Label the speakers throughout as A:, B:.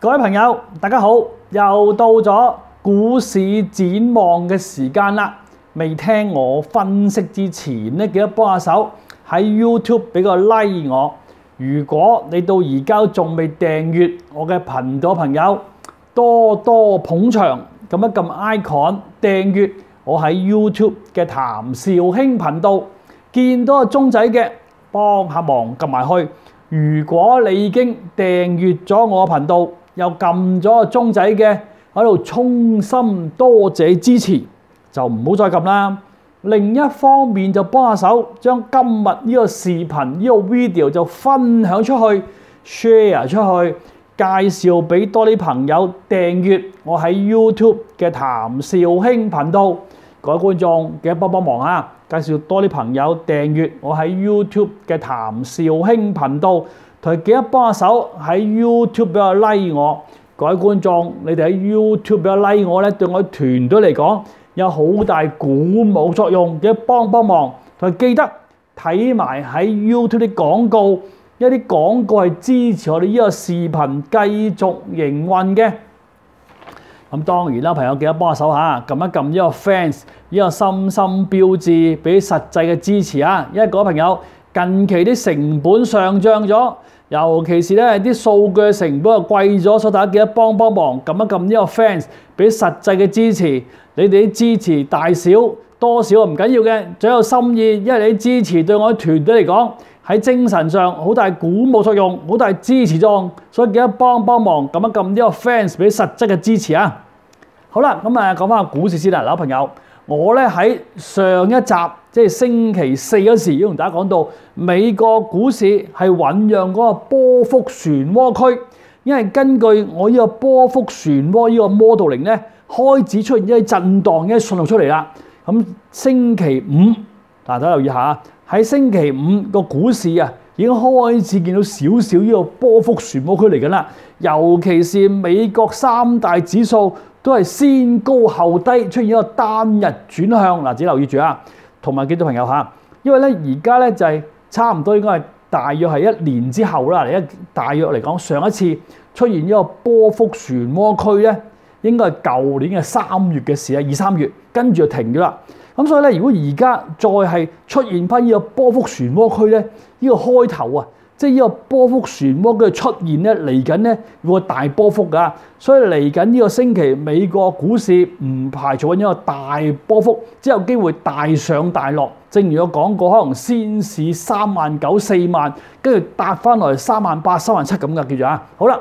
A: 各位朋友，大家好，又到咗股市展望嘅時間啦。未聽我分析之前呢，記得幫下手喺 YouTube 俾個 like 我。如果你到而家仲未訂閱我嘅頻道嘅朋友，多多捧場，撳一撳 icon 訂閱我喺 YouTube 嘅譚紹興頻道。見到個鐘仔嘅，幫下忙撳埋去。如果你已經訂閱咗我嘅頻道，又撳咗個鐘仔嘅，喺度衷心多謝支持，就唔好再撳啦。另一方面就幫下手，將今日呢個視頻呢個 video 就分享出去 ，share 出去，介紹俾多啲朋友訂閱我喺 YouTube 嘅譚紹興頻道。各位觀眾記得幫忙啊！介紹多啲朋友訂閱我喺 YouTube 嘅譚紹興頻道，同記得幫下手喺 YouTube 俾個 like 我。各位觀眾，你哋喺 YouTube 俾個 like 我咧，對我團隊嚟講有好大鼓舞作用，記得幫忙，同記得睇埋喺 YouTube 啲廣告，一啲廣告係支持我哋呢個視頻繼續營運嘅。咁當然啦，朋友記得幫下手嚇，撳一撳呢個 fans 呢個心心標誌，俾實際嘅支持啊！因為各位朋友近期啲成本上漲咗，尤其是咧啲數據成本又貴咗，所以大家記得幫忙撳一撳呢個 fans，俾實際嘅支持。你哋啲支持大小多少唔緊要嘅，最有心意，因為你啲支持對我啲團隊嚟講喺精神上好大鼓舞作用，好大支持作用，所以記得幫忙撳一撳呢個 fans 俾實質嘅支持啊！好啦，咁講翻個股市先啦，嗱朋友，我咧喺上一集即係星期四嗰時，已經同大家講到美國股市係醖釀嗰個波幅漩渦區，因為根據我呢個波幅漩渦呢個 modeling 咧，開始出現一啲震盪嘅信號出嚟啦。咁星期五，大家留意下，喺星期五個股市啊，已經開始見到少少呢個波幅漩渦區嚟緊啦。尤其是美國三大指數都係先高後低，出現一個單日轉向。嗱，自己留意住啊，同埋幾多朋友嚇，因為咧而家咧就係差唔多應該係大約係1年之後啦。大約嚟講，上一次出現呢個波幅漩渦區咧，應該係舊年嘅3月嘅事啊，2、3月，跟住就停咗啦。咁所以咧，如果而家再係出現翻呢個波幅漩渦區咧，呢個開頭啊，即係呢個波幅漩渦嘅出現咧，嚟緊咧會大波幅㗎。所以嚟緊呢個星期美國股市唔排除揾一個大波幅，即係有機會大上大落。正如我講過，可能先試39000、4萬，跟住搭翻落嚟38000、37000咁嘅叫做啊。好啦，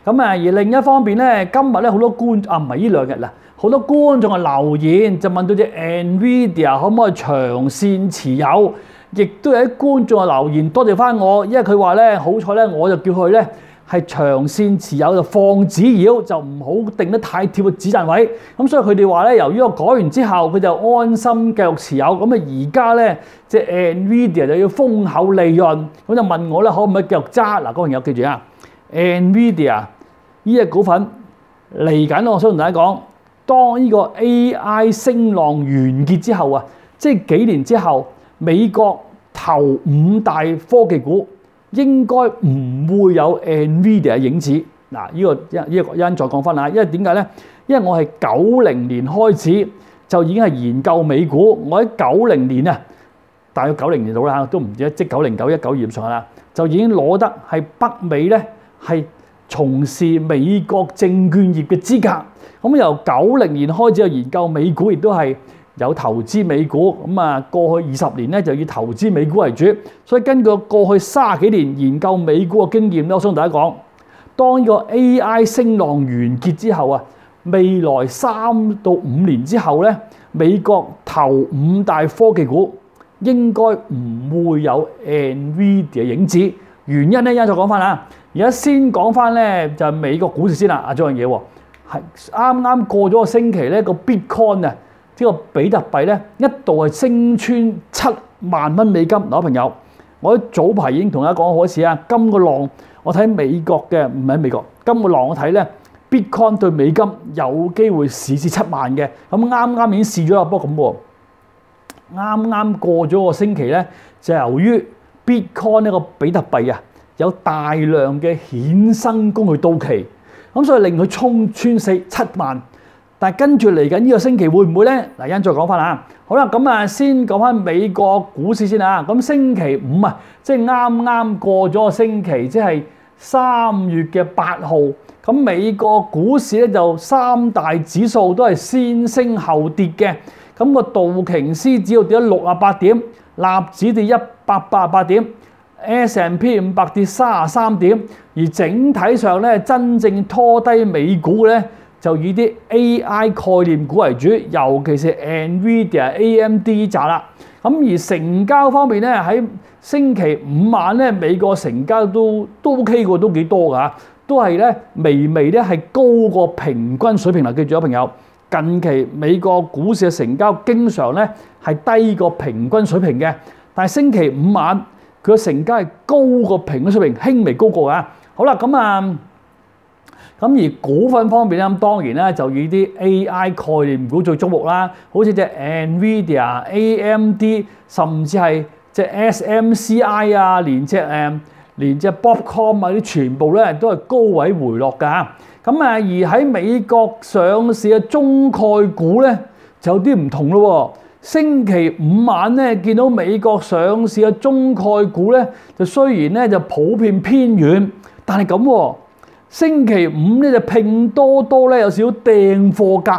A: 咁而另一方面咧，今日咧好多觀唔係呢兩日啦，好多觀眾嘅留言就問到隻 NVIDIA 可唔可以長線持有，亦都有啲觀眾嘅留言多謝翻我，因為佢話咧好彩咧，我就叫佢咧係長線持有就放止腰，就唔好定得太貼嘅止賺位。咁所以佢哋話咧，由於我改完之後，佢就安心繼續持有。咁啊而家咧即係 NVIDIA 就要豐厚利潤，咁就問我咧可唔可以繼續揸？嗱，各位朋友記住啊 ，NVIDIA 呢隻股份嚟緊，我想同大家講，當呢個 AI 聲浪完結之後啊，即係幾年之後，美國頭5大科技股應該唔會有 NVIDIA 嘅影子。嗱，呢個一陣再講翻啦。因為點解咧？因為我係90年開始就已經係研究美股。我喺90年啊，大約90年到啦，都唔知即90、91、92上下啦，就已經攞得係北美咧係從事美國證券業嘅資格。咁由90年開始就研究美股，亦都係有投資美股。咁啊，過去20年咧就以投資美股為主。所以根據過去30幾年研究美股嘅經驗咧，我想同大家講，當呢個 AI 聲浪完結之後啊，未來3到5年之後咧，美國頭5大科技股應該唔會有 NVIDIA 嘅影子。原因咧，一陣再講翻啦。而家先講翻咧就係美國股市先啦。啊，仲有樣嘢喎，係啱啱過咗個星期咧，個 Bitcoin 啊，呢個比特幣咧一度係升穿7萬蚊美金。嗱，朋友，我喺早排已經同大家講過一次啊。今個浪我睇美國嘅，唔係美國，今個浪我睇咧 Bitcoin 對美金有機會試7萬嘅。咁啱啱已經試咗啦，不過咁喎，啱啱過咗個星期咧，就由於 Bitcoin 呢個比特幣啊，有大量嘅衍生工具到期，咁所以令佢衝穿7萬。但係跟住嚟緊呢個星期會唔會咧？嗱，一陣再講翻啦。好啦，咁啊先講翻美國股市先啊。咁星期五啊，即係啱啱過咗個星期，即係3月嘅8號。咁美國股市咧就三大指數都係先升後跌嘅。咁個道瓊斯指數跌咗68點，納指跌188點。S&P 500跌33點，而整體上咧真正拖低美股嘅咧，就以啲 AI 概念股為主，尤其是 NVIDIA、AMD 扎啦。咁而成交方面咧，喺星期五晚咧，美國成交都 OK 過，都幾多㗎，都係咧微微咧係高過平均水平啦。記住啊，朋友，近期美國股市嘅成交經常咧係低過平均水平嘅，但係星期五晚佢個成交係高過平均水平，輕微高過㗎。好啦，咁而股份方面咧，咁當然咧就以啲 AI 概念股最矚目啦，好似隻 NVIDIA、AMD， 甚至係隻 SMCI 啊，連隻 Broadcom 啊啲全部咧都係高位回落㗎。咁而喺美國上市嘅中概股咧就有啲唔同咯。星期五晚咧，見到美國上市嘅中概股咧，就雖然咧就普遍偏軟，但係咁喎。星期五咧就拼多多咧有少少訂貨格，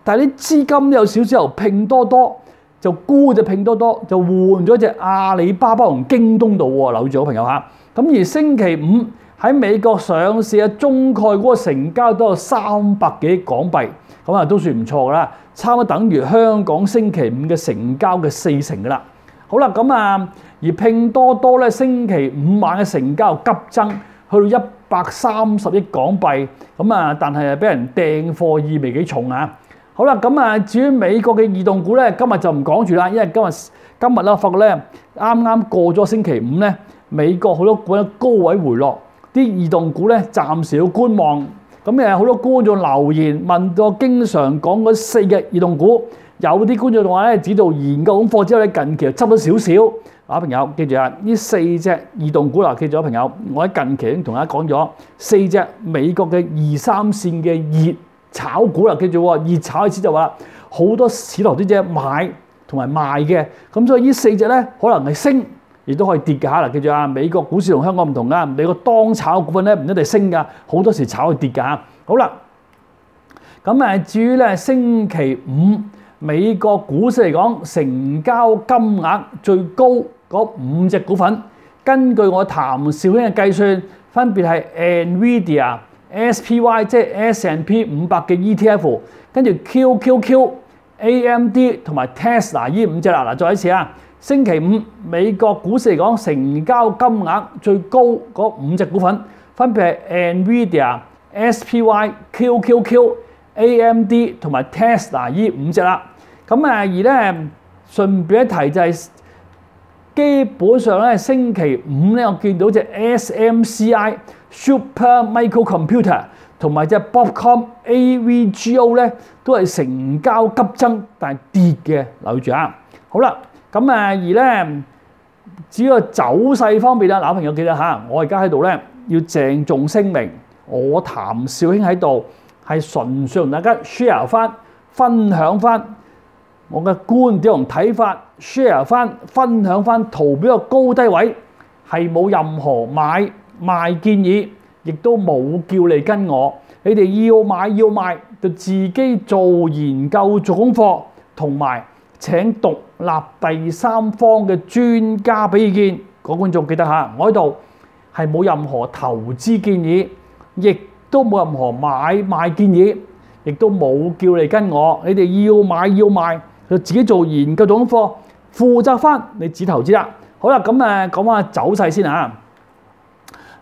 A: 但係啲資金有少少由拼多多就沽隻拼多多，就換咗隻阿里巴巴同京東度喎。留住我朋友嚇。咁而星期五喺美國上市嘅中概股成交都有300幾億港幣，咁啊都算唔錯㗎啦，差唔多等於香港星期五嘅成交嘅40%㗎啦。好啦，咁而拼多多咧星期五晚嘅成交急增，去到130億港幣，咁但係俾人訂貨意味幾重啊！好啦，咁至於美國嘅異動股咧，今日就唔講住啦，因為今日咧，我發覺咧啱啱過咗星期五咧，美國好多股咧高位回落，啲異動股咧暫時要觀望。咁好多觀眾留言問到我經常講嗰4隻異動股，有啲觀眾話咧指導研究緊貨之後咧，近期就執咗少少。朋友記住啊，呢4隻異動股啦，記住啊，朋友，我喺近期已經同大家講咗4隻美國嘅2、3線嘅熱炒股啦，記住喎，熱炒意思就話好多市投資者買同埋賣嘅，咁所以呢4隻咧可能係升，亦都可以跌㗎嚇。嗱，記住啊，美國股市同香港唔同㗎，美國當炒股份咧唔一定升㗎，好多時炒去跌㗎。好啦，咁至於咧星期五美國股市嚟講，成交金額最高嗰5隻股份，根據我譚紹興嘅計算，分別係 NVIDIA、SPY 即係 S&P 500嘅 ETF， 跟住 QQQ、AMD 同埋 Tesla 呢5隻啦。嗱，再一次啊，星期五美國股市嚟講，成交金額最高嗰5隻股份，分別係 NVIDIA、SPY、QQQ、AMD 同埋 Tesla 呢5隻啦。咁而咧順便一提就係基本上咧星期五咧，我見到隻 SMCI Super Microcomputer 同埋隻 Broadcom AVGO 咧都係成交急增，但係跌嘅，留住啊！好啦，咁而咧至於個走勢方面啦，嗱，朋友記得嚇，我而家喺度咧要鄭重聲明，我譚紹興喺度係純粹同大家 share 翻、分享翻我嘅觀點同睇法 ，share 翻、分享翻圖表嘅高低位，係冇任何買賣建議，亦都冇叫你跟我。你哋要買要賣，就自己做研究做功課，同埋請獨立第三方嘅專家俾意見。各位觀眾記得嚇，我喺度係冇任何投資建議，亦都冇任何買賣建議，亦都冇叫你跟我。你哋要買要賣，就自己做研究做功課，負責翻你自己投資啦。好啦，咁講下走勢先嚇。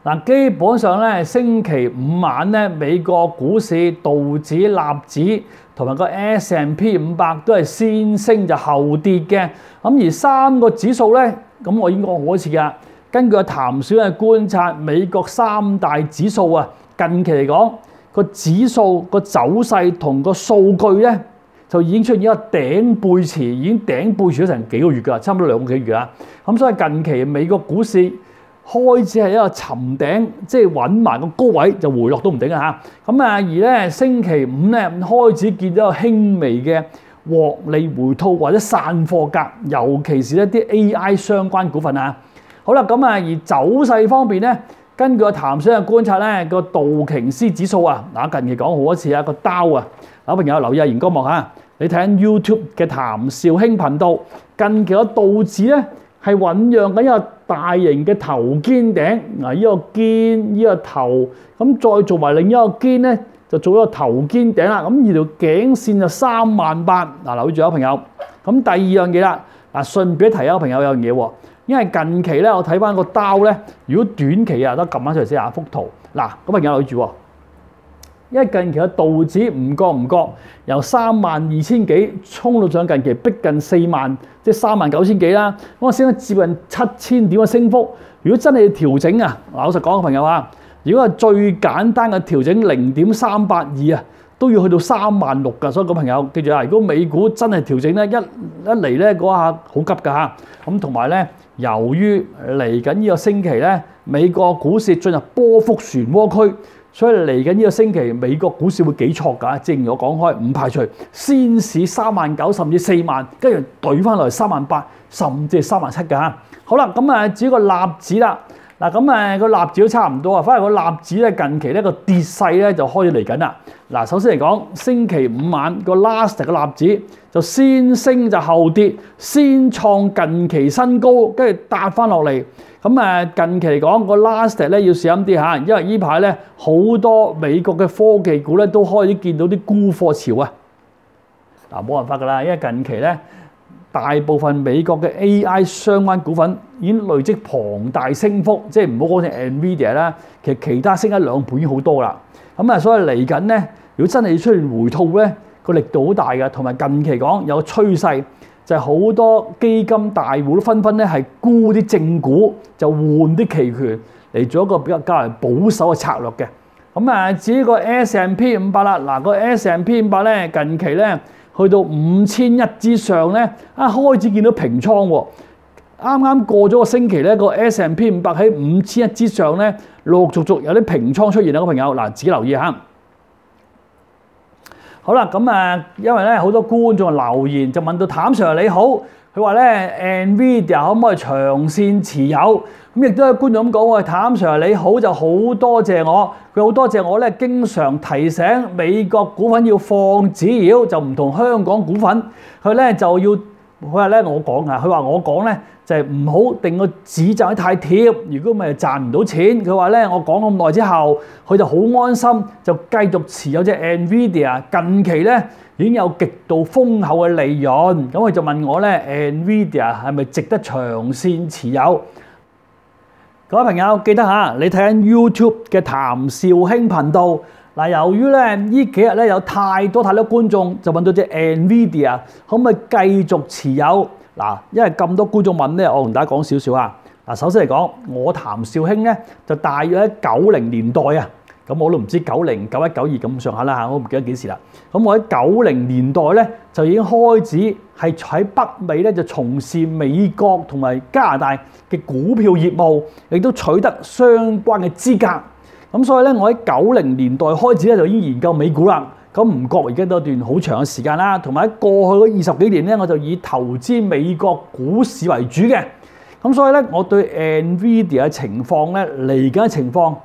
A: 嗱，基本上咧，星期五晚咧，美國股市道指、納指同埋個 S&P 500都係先升就後跌嘅。咁而3個指數咧，咁我已經講過一次㗎。根據譚紹興嘅觀察，美國3大指數啊，近期嚟講個指數個走勢同個數據咧，就已經出現一個頂背馳，已經頂背馳咗成幾個月㗎，差唔多2個幾月啦。咁所以近期美國股市開始係一個沉頂，即係揾埋個高位就回落都唔定啊嚇。咁啊，而咧星期五咧開始見到有輕微嘅獲利回吐或者散貨格，尤其是一啲 AI 相關股份啊。好啦，咁啊，而走勢方面咧，根據譚生嘅觀察咧，個道瓊斯指數啊，嗱近期講好多次啊，個道啊，嗱朋友留意下熒光幕嚇，你睇緊 YouTube 嘅譚紹興頻道，近期個道指咧係醖釀緊一個大型嘅頭肩頂，嗱呢個肩呢個頭，咁再做埋另一個肩咧，就做咗個頭肩頂啦。咁而條頸線就38000，嗱留意住啊朋友。咁第二樣嘢啦，嗱順便提下朋友有樣嘢喎，因為近期咧我睇翻個刀咧，如果短期啊都撳翻出嚟先下幅圖，嗱咁朋友留意住喎。因為近期嘅道指唔覺由32000幾衝到上近期逼近4萬，即係39000幾啦。咁我升咗接近7000點嘅升幅。如果真係要調整啊，老實講，朋友啊，如果係最簡單嘅調整0.382啊，都要去到36000㗎。所以個朋友記住啊，如果美股真係調整咧，一嚟咧嗰下好急㗎嚇。咁同埋咧，由於嚟緊呢個星期咧，美國股市進入波幅漩渦區。所以嚟緊呢個星期，美國股市會幾挫㗎？正如我講開，唔排除先試39000甚至4萬，跟住懟翻落嚟38000，甚至係37000㗎嚇。好啦，咁啊至於個納指啦，嗱咁個納指都差唔多啊，反而個納指咧近期咧個跌勢咧就開始嚟緊啦。嗱，首先嚟講，星期五晚個 last 嘅納指就先升就後跌，先創近期新高，跟住搭翻落嚟。咁近期嚟講個 last 咧要小心啲嚇，因為呢排咧好多美國嘅科技股咧都開始見到啲沽貨潮啊！嗱，冇辦法㗎啦，因為近期咧大部分美國嘅 AI 相關股份已經累積龐大升幅，即係唔好講成 Nvidia 啦，其他升1、2倍已經好多啦。咁所以嚟緊咧，如果真係要出現回吐咧，個力度好大嘅，同埋近期講有個趨勢。就係好多基金大戶都紛紛咧係沽啲正股，就換啲期權嚟做一個比較為保守嘅策略嘅。咁至於個 S&P 500啦，嗱個 S&P 500咧近期咧去到5100之上咧，開始見到平倉喎。啱啱過咗個星期咧，個 S&P 500喺5100之上咧，陸陸續續有啲平倉出現啦，個朋友嗱自己留意下。好啦，因為咧好多觀眾留言就問到譚 Sir 你好，佢話咧 Nvidia 可唔可以長線持有？咁亦都有觀眾咁講喎，譚 Sir 你好就好多謝我，佢好多謝我咧，經常提醒美國股份要放指妖，就唔同香港股份，佢咧就要。佢話咧我講啊，佢話我講咧就係唔好定個指賺得太貼，如果咪賺唔到錢。佢話咧我講咁耐之後，佢就好安心，就繼續持有隻 Nvidia。近期咧已經有極度豐厚嘅利潤，咁佢就問我咧 Nvidia 係咪值得長線持有？各位朋友記得嚇，你睇緊 YouTube 嘅譚紹興頻道。嗱，由於咧呢幾日咧有太多觀眾就問到隻 Nvidia 可唔可以繼續持有？嗱，因為咁多觀眾問咧，我同大家講少少啊。嗱，首先嚟講，我譚紹興咧就大約喺90年代啊，咁我都唔知90、91、92咁上下啦嚇，我唔記得幾時啦。咁我喺90年代咧就已經開始係喺北美咧就從事美國同埋加拿大嘅股票業務，亦都取得相關嘅資格。咁所以咧，我喺90年代開始咧就已經研究美股啦。咁唔覺而家都一段好長嘅時間啦。同埋喺過去嗰20幾年咧，我就以投資美國股市為主嘅。咁所以咧，我對 Nvidia 嘅情況咧嚟緊嘅情況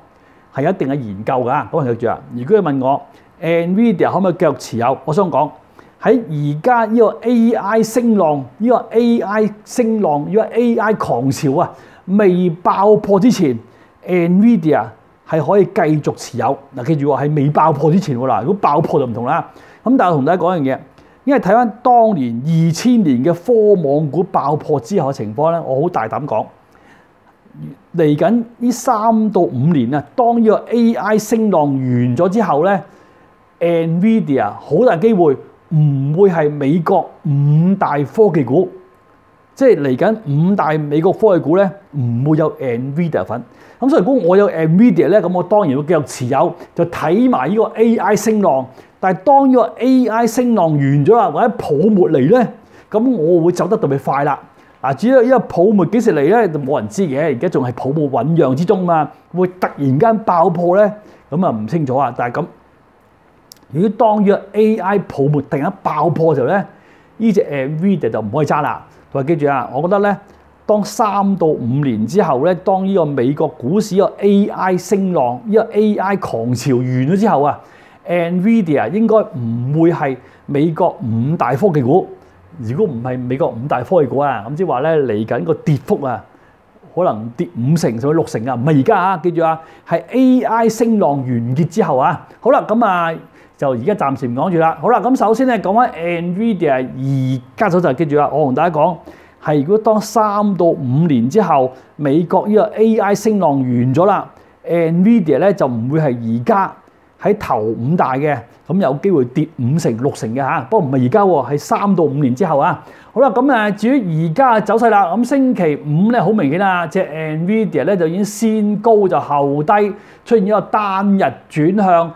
A: 係有一定嘅研究㗎。咁記住啊，如果你問我 Nvidia 可唔可以繼續持有，我想講喺而家呢個 AI 升浪、呢個 AI 狂潮啊，未爆破之前 Nvidia 係可以繼續持有。嗱，記住喎，係未爆破之前喎嗱。如果爆破就唔同啦。咁但係我同大家講一樣嘢，因為睇翻當年2000年嘅科網股爆破之後嘅情況咧，我好大膽講，嚟緊呢3到5年啊，當呢個 AI 升浪完咗之後咧 ，Nvidia 好大機會唔會係美國5大科技股，即係嚟緊5大美國科技股咧，唔會有 Nvidia 份。咁所以如果我有 Nvidia 咧，咁我當然會繼續持有，就睇埋呢個 AI 升浪。但係當呢個 AI 升浪完咗啦，或者泡沫嚟咧，咁我會走得特別快啦。嗱，至於呢個泡沫幾時嚟咧，就冇人知嘅。而家仲係泡沫醖釀之中嘛，會突然間爆破咧，咁啊唔清楚啊。但係咁，如果當呢個 AI 泡沫突然間爆破嘅時候咧，呢隻 NVIDIA 就唔可以揸啦。同埋記住啊，我覺得咧，當3到5年之後咧，當呢個美國股市個 AI 升浪、呢個 AI 狂潮完咗之後啊，NVIDIA 應該唔會係美國5大科技股。如果唔係美國5大科技股啊，咁即係話咧嚟緊個跌幅啊，可能跌5成甚至6成啊，唔係而家啊，記住啊，係 AI 升浪完結之後啊。好啦，咁啊就而家暫時唔講住啦。好啦，咁首先咧講翻 NVIDIA 而家就記住啊，我同大家講係如果當3到5年之後，美國呢個 AI 升浪完咗啦 ，NVIDIA 咧就唔會係而家喺頭5大嘅。咁有機會跌5成6成嘅嚇，不過唔係而家喎，係3到5年之後啊。好啦，咁至於而家嘅走勢啦，咁星期五咧好明顯啦，隻 NVIDIA 咧就已經先高就後低，出現一個單日轉向，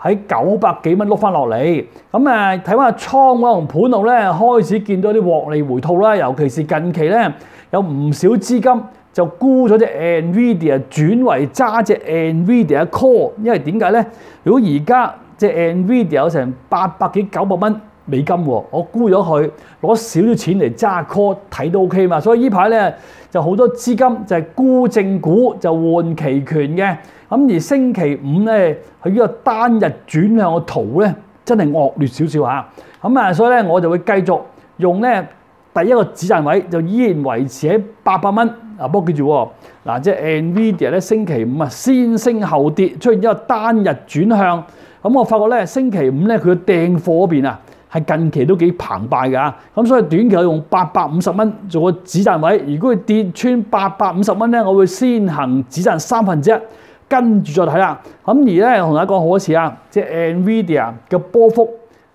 A: 喺900幾蚊碌翻落嚟。咁睇翻個倉位同盤路咧，開始見到啲獲利回吐啦，尤其是近期咧有唔少資金就沽咗隻 NVIDIA 轉為揸隻 NVIDIA call， 因為點解咧？如果而家隻 NVIDIA 有成800幾900蚊美金喎，我沽咗佢，攞少少錢嚟揸 call 睇都 OK 嘛。所以呢排咧就好多資金就係沽正股就換期權嘅。咁而星期五咧，佢呢個單日轉向嘅圖咧真係惡劣少少嚇。咁所以咧我就會繼續用咧第一個止賺位就依然維持喺800蚊。不過記住喎，嗱即係 NVIDIA 咧星期五啊先升後跌，出現一個單日轉向。咁我發覺咧，星期五咧佢嘅訂貨嗰邊啊，係近期都幾澎湃㗎。咁所以短期我用850蚊做個止賺位。如果佢跌穿850蚊咧，我會先行止賺1/3，跟住再睇啦。咁而咧同大家講好多次啊，即係 NVIDIA 嘅波幅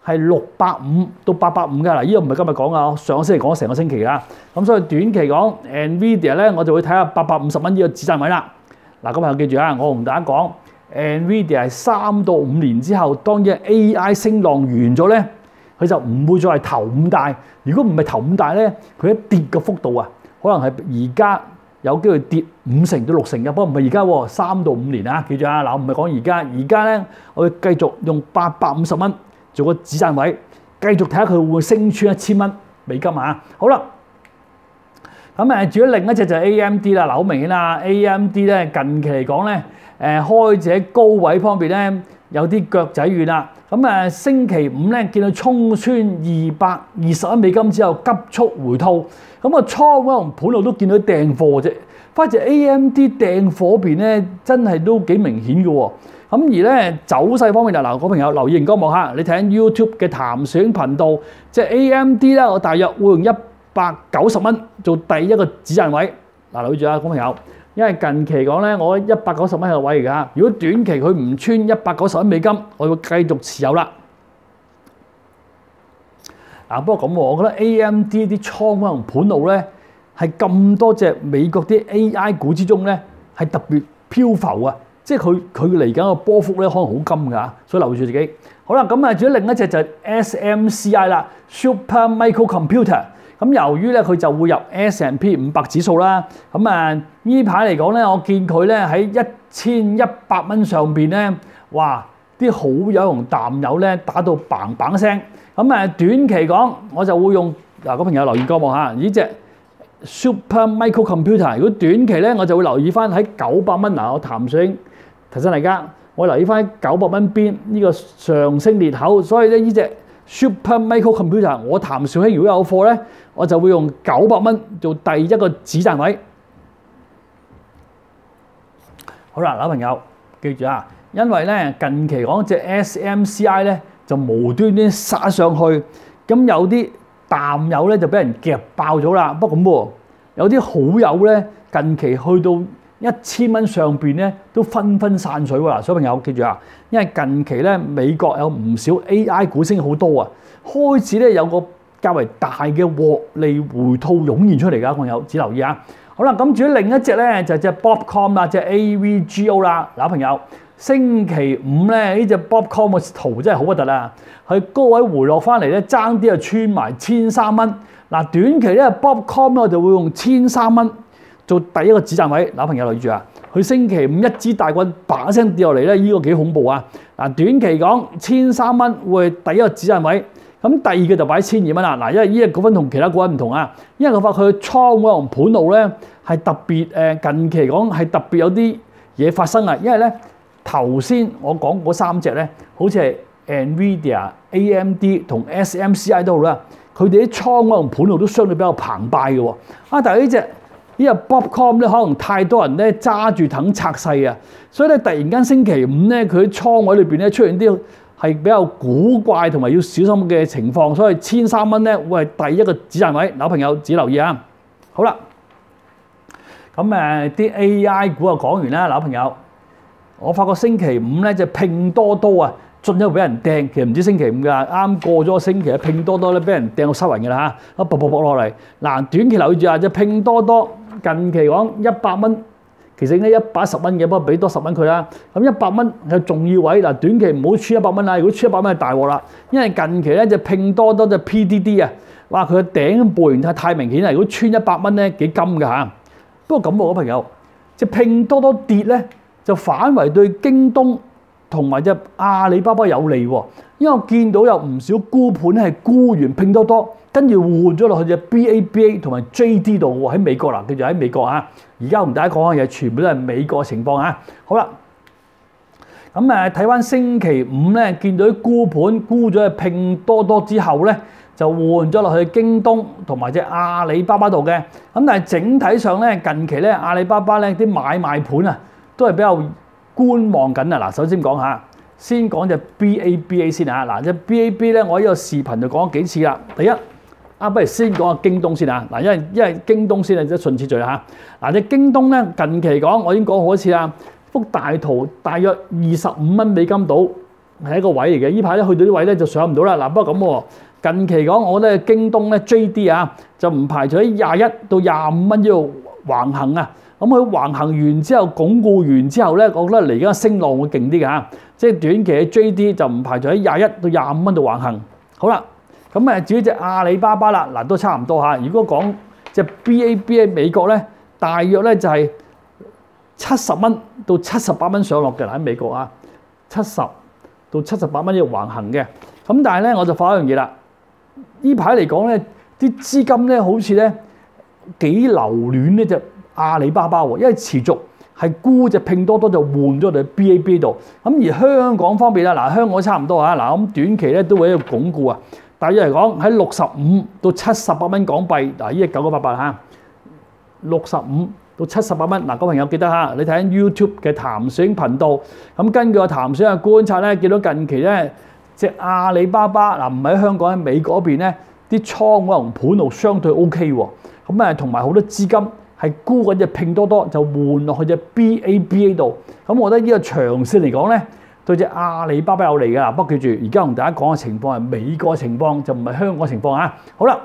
A: 係650到850㗎。嗱，呢個唔係今日講啊，上個星期講咗成個星期㗎。咁所以短期講 NVIDIA 咧，我就會睇下850蚊呢個止賺位啦。嗱，咁朋友記住啊，我同大家講。NVIDIA 係3到5年之後，當隻 AI 升浪完咗咧，佢就唔會再係頭5大。如果唔係頭5大咧，佢一跌嘅幅度啊，可能係而家有機會跌5成到6成嘅。不過唔係而家喎，3到5年啊，記住啊，嗱我唔係講而家，而家咧我會繼續用850蚊做個止賺位，繼續睇下佢會唔會升穿1000蚊美金啊。好啦，咁至於另一隻就係 AMD 啦。嗱好明顯啦 ，AMD 咧近期嚟講咧。開始喺高位方面咧有啲腳仔軟啦，咁星期五咧見到衝穿220蚊美金之後急速回吐，咁個倉位同盤路都見到訂貨啫。反而 AMD 訂貨嗰邊咧真係都幾明顯嘅喎。咁而咧走勢方面就嗱，各位朋友留意熒光幕下，你睇緊 YouTube 嘅談選頻道，即係 AMD 咧，我大約會用190蚊做第一個止賺位。嗱，留意住啊，各位朋友。因為近期講咧，我190蚊係個位嚟㗎。如果短期佢唔穿190蚊美金，我會繼續持有啦。不過咁喎，我覺得 AMD 啲倉位同盤路咧係咁多隻美國啲 AI 股之中咧係特別漂浮啊！即係佢嚟緊個波幅咧可能好金㗎，所以留意住自己。好啦，咁至於另一隻就係 SMCI 啦 ，Super Micro Computer。咁由於咧佢就會入 S&P 500指數啦，咁呢排嚟講咧，我見佢咧喺1100蚊上邊咧，哇！啲好友同淡友咧打到砰砰聲。咁短期講，我就會用嗱，個朋友留意過望下呢隻 Super Micro Computer。如果短期咧，我就會留意翻喺900蚊。嗱，我談醒提醒大家，我留意翻900蚊邊呢個上升裂口，所以咧呢隻 Super Micro Computer， 我譚紹興如果有貨咧，我就會用900蚊做第一個止賺位。好啦，老朋友記住啊，因為咧近期講隻 SMCI 咧就無端端殺上去，咁有啲淡友咧就俾人夾爆咗啦。不過咁喎，有啲好友咧近期去到1000蚊上邊咧都紛紛散水喎。小朋友記住啊，因為近期咧美國有唔少 AI 股升好多啊，開始咧有個較為大嘅獲利回吐湧現出嚟㗎，朋友只留意啊。好啦，咁至於另一隻咧就係隻 Broadcom 啦，隻 AVGO 啦。嗱，朋友星期五咧呢隻 Bobcom 嘅圖真係好核突啊！佢高位回落翻嚟咧，爭啲就穿埋1,300蚊。嗱，短期咧 Bobcom 咧我就會用1,300蚊做第一個止賺位。嗱，朋友留意住啊！佢星期五一支大棍嘭一聲跌落嚟咧，呢個幾恐怖啊！嗱，短期講1,300蚊會係第一個止賺位。咁第二個就擺1,200蚊啦。嗱，因為呢隻股份同其他股份唔同啊，因為佢發佢倉位同盤路咧係特別近期講係特別有啲嘢發生啊。因為咧頭先我講嗰3隻咧，好似係 NVIDIA、AMD 同 SMCI 都好啦，佢哋啲倉位同盤路都相對比較澎湃嘅喎。但係呢隻 Bobcom 咧，可能太多人咧揸住等拆細啊，所以咧突然間星期五咧，佢喺倉位裏邊咧出現啲係比較古怪同埋要小心嘅情況，所以1,300蚊咧會係第一個止賺位。嗱，朋友自己留意啊。好啦，咁啲 AI 股就講完啦。嗱，朋友，我發覺星期五咧就拼多多啊，進一步俾人掟。其實唔知星期五㗎，啱過咗個星期，拼多多咧俾人掟到失魂㗎啦嚇，一卜落嚟。嗱，短期留意住啊，隻拼多多近期講100蚊。其實應該110蚊嘅，不過俾多10蚊佢啦。咁100蚊係重要位嗱，短期唔好穿100蚊啦。如果穿100蚊係大鑊啦，因為近期咧就拼多多隻 PDD 啊，哇佢嘅頂背完太明顯啦。如果穿100蚊咧幾金㗎嚇。不過咁喎，朋友，隻拼多多跌咧就反為對京東同埋隻阿里巴巴有利喎，因為我見到有唔少沽盤係沽完拼多多，跟住換咗落去隻 BABA 同埋 JD 度喎，喺美國嗱，記住喺美國啊。而家同大家講嘅嘢全部都係美國情況啊。好啦，咁睇翻星期五咧，見到啲沽盤沽咗去拼多多之後咧，就換咗落去京東同埋隻阿里巴巴度嘅。咁但係整體上咧，近期咧阿里巴巴咧啲買賣盤啊，都係比較觀望緊啊。嗱，首先講下，先講隻 BABA 先啊。嗱，隻 BABA 咧，我呢個視頻就講咗幾次啦。第一。不如先講下京東先啊！嗱，因為京東先係即係順次序啦嚇。嗱，隻京東咧近期講，我已經講好多次啦。幅大圖大約25蚊美金到係一個位嚟嘅。呢排咧去到啲位咧就上唔到啦。嗱，不過咁喎，近期講我覺得京東咧 JD 啊，就唔排除喺21到25蚊呢度橫行啊。咁佢橫行完之後，鞏固完之後咧，我覺得嚟緊升浪會勁啲嘅嚇。即係短期嘅 JD 就唔排除喺21到25蚊度橫行。好啦。咁至於隻阿里巴巴啦，嗱都差唔多嚇。如果講隻 BABA 喺美國咧，大約咧就係70蚊到78蚊上落嘅喺美國啊，70到78蚊呢度橫行嘅。咁但係咧，我就發一樣嘢啦。呢排嚟講咧，啲資金咧好似咧幾留戀呢隻阿里巴巴喎，因為持續係沽隻拼多多就換咗嚟 BABA 度。咁而香港方面啦，嗱香港差唔多啊，嗱咁短期咧都會喺度鞏固啊。大約嚟講喺65到78蚊港幣，嗱呢隻9988嚇，65到78蚊。嗱，各位朋友記得嚇，你睇緊 YouTube 嘅譚小英頻道。咁根據個譚小英嘅觀察咧，見到近期咧隻阿里巴巴嗱唔喺香港喺美國嗰邊咧，啲倉可能盤路相對 OK 喎。咁同埋好多資金係沽緊隻拼多多，就換落去隻 BABA 度。咁我覺得呢個長線嚟講咧，對隻阿里巴巴有利嘅。嗱，不過記住，而家同大家講嘅情況係美國情況，就唔係香港情況啊。好啦，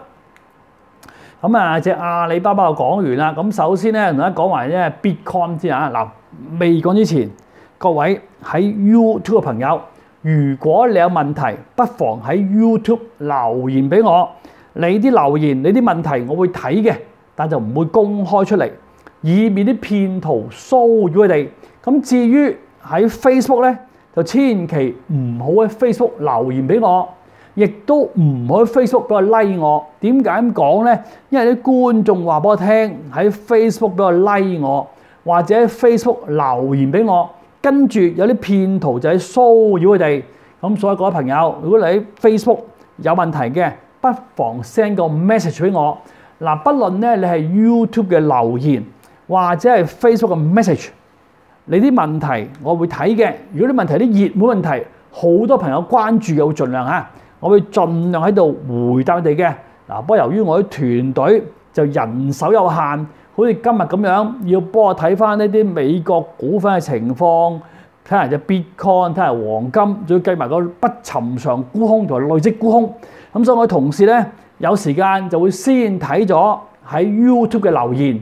A: 咁隻阿里巴巴就講完啦。咁首先咧，同大家講埋咧 Bitcoin 先啊。嗱，未講之前，各位喺 YouTube 嘅朋友，如果你有問題，不妨喺 YouTube 留言俾我。你啲留言、你啲問題，我會睇嘅，但就唔會公開出嚟，以免啲騙徒騷擾佢哋。咁至於喺 Facebook 咧，就千祈唔好喺 Facebook 留言俾我，亦都唔好喺 Facebook 俾我 like 我。點解咁講咧？因為啲觀眾話俾我聽，喺 Facebook 俾我 like 我，或者喺 Facebook 留言俾我，跟住有啲騙徒就係騷擾佢哋。咁所以各位朋友，如果你喺 Facebook 有問題嘅，不妨 send 個 message 俾我。嗱，不論咧你係 YouTube 嘅留言，或者係 Facebook 嘅 message。你啲問題我會睇嘅，如果啲問題啲熱門問題，好多朋友關注嘅，會盡量嚇，我會盡量喺度回答佢哋嘅。嗱，不過由於我啲團隊就人手有限，好似今日咁樣，要幫我睇翻呢啲美國股份嘅情況，睇下隻 Bitcoin，睇下黃金，仲要計埋個不尋常沽空同埋累積沽空。咁所以我啲同事咧有時間就會先睇咗喺 YouTube 嘅留言，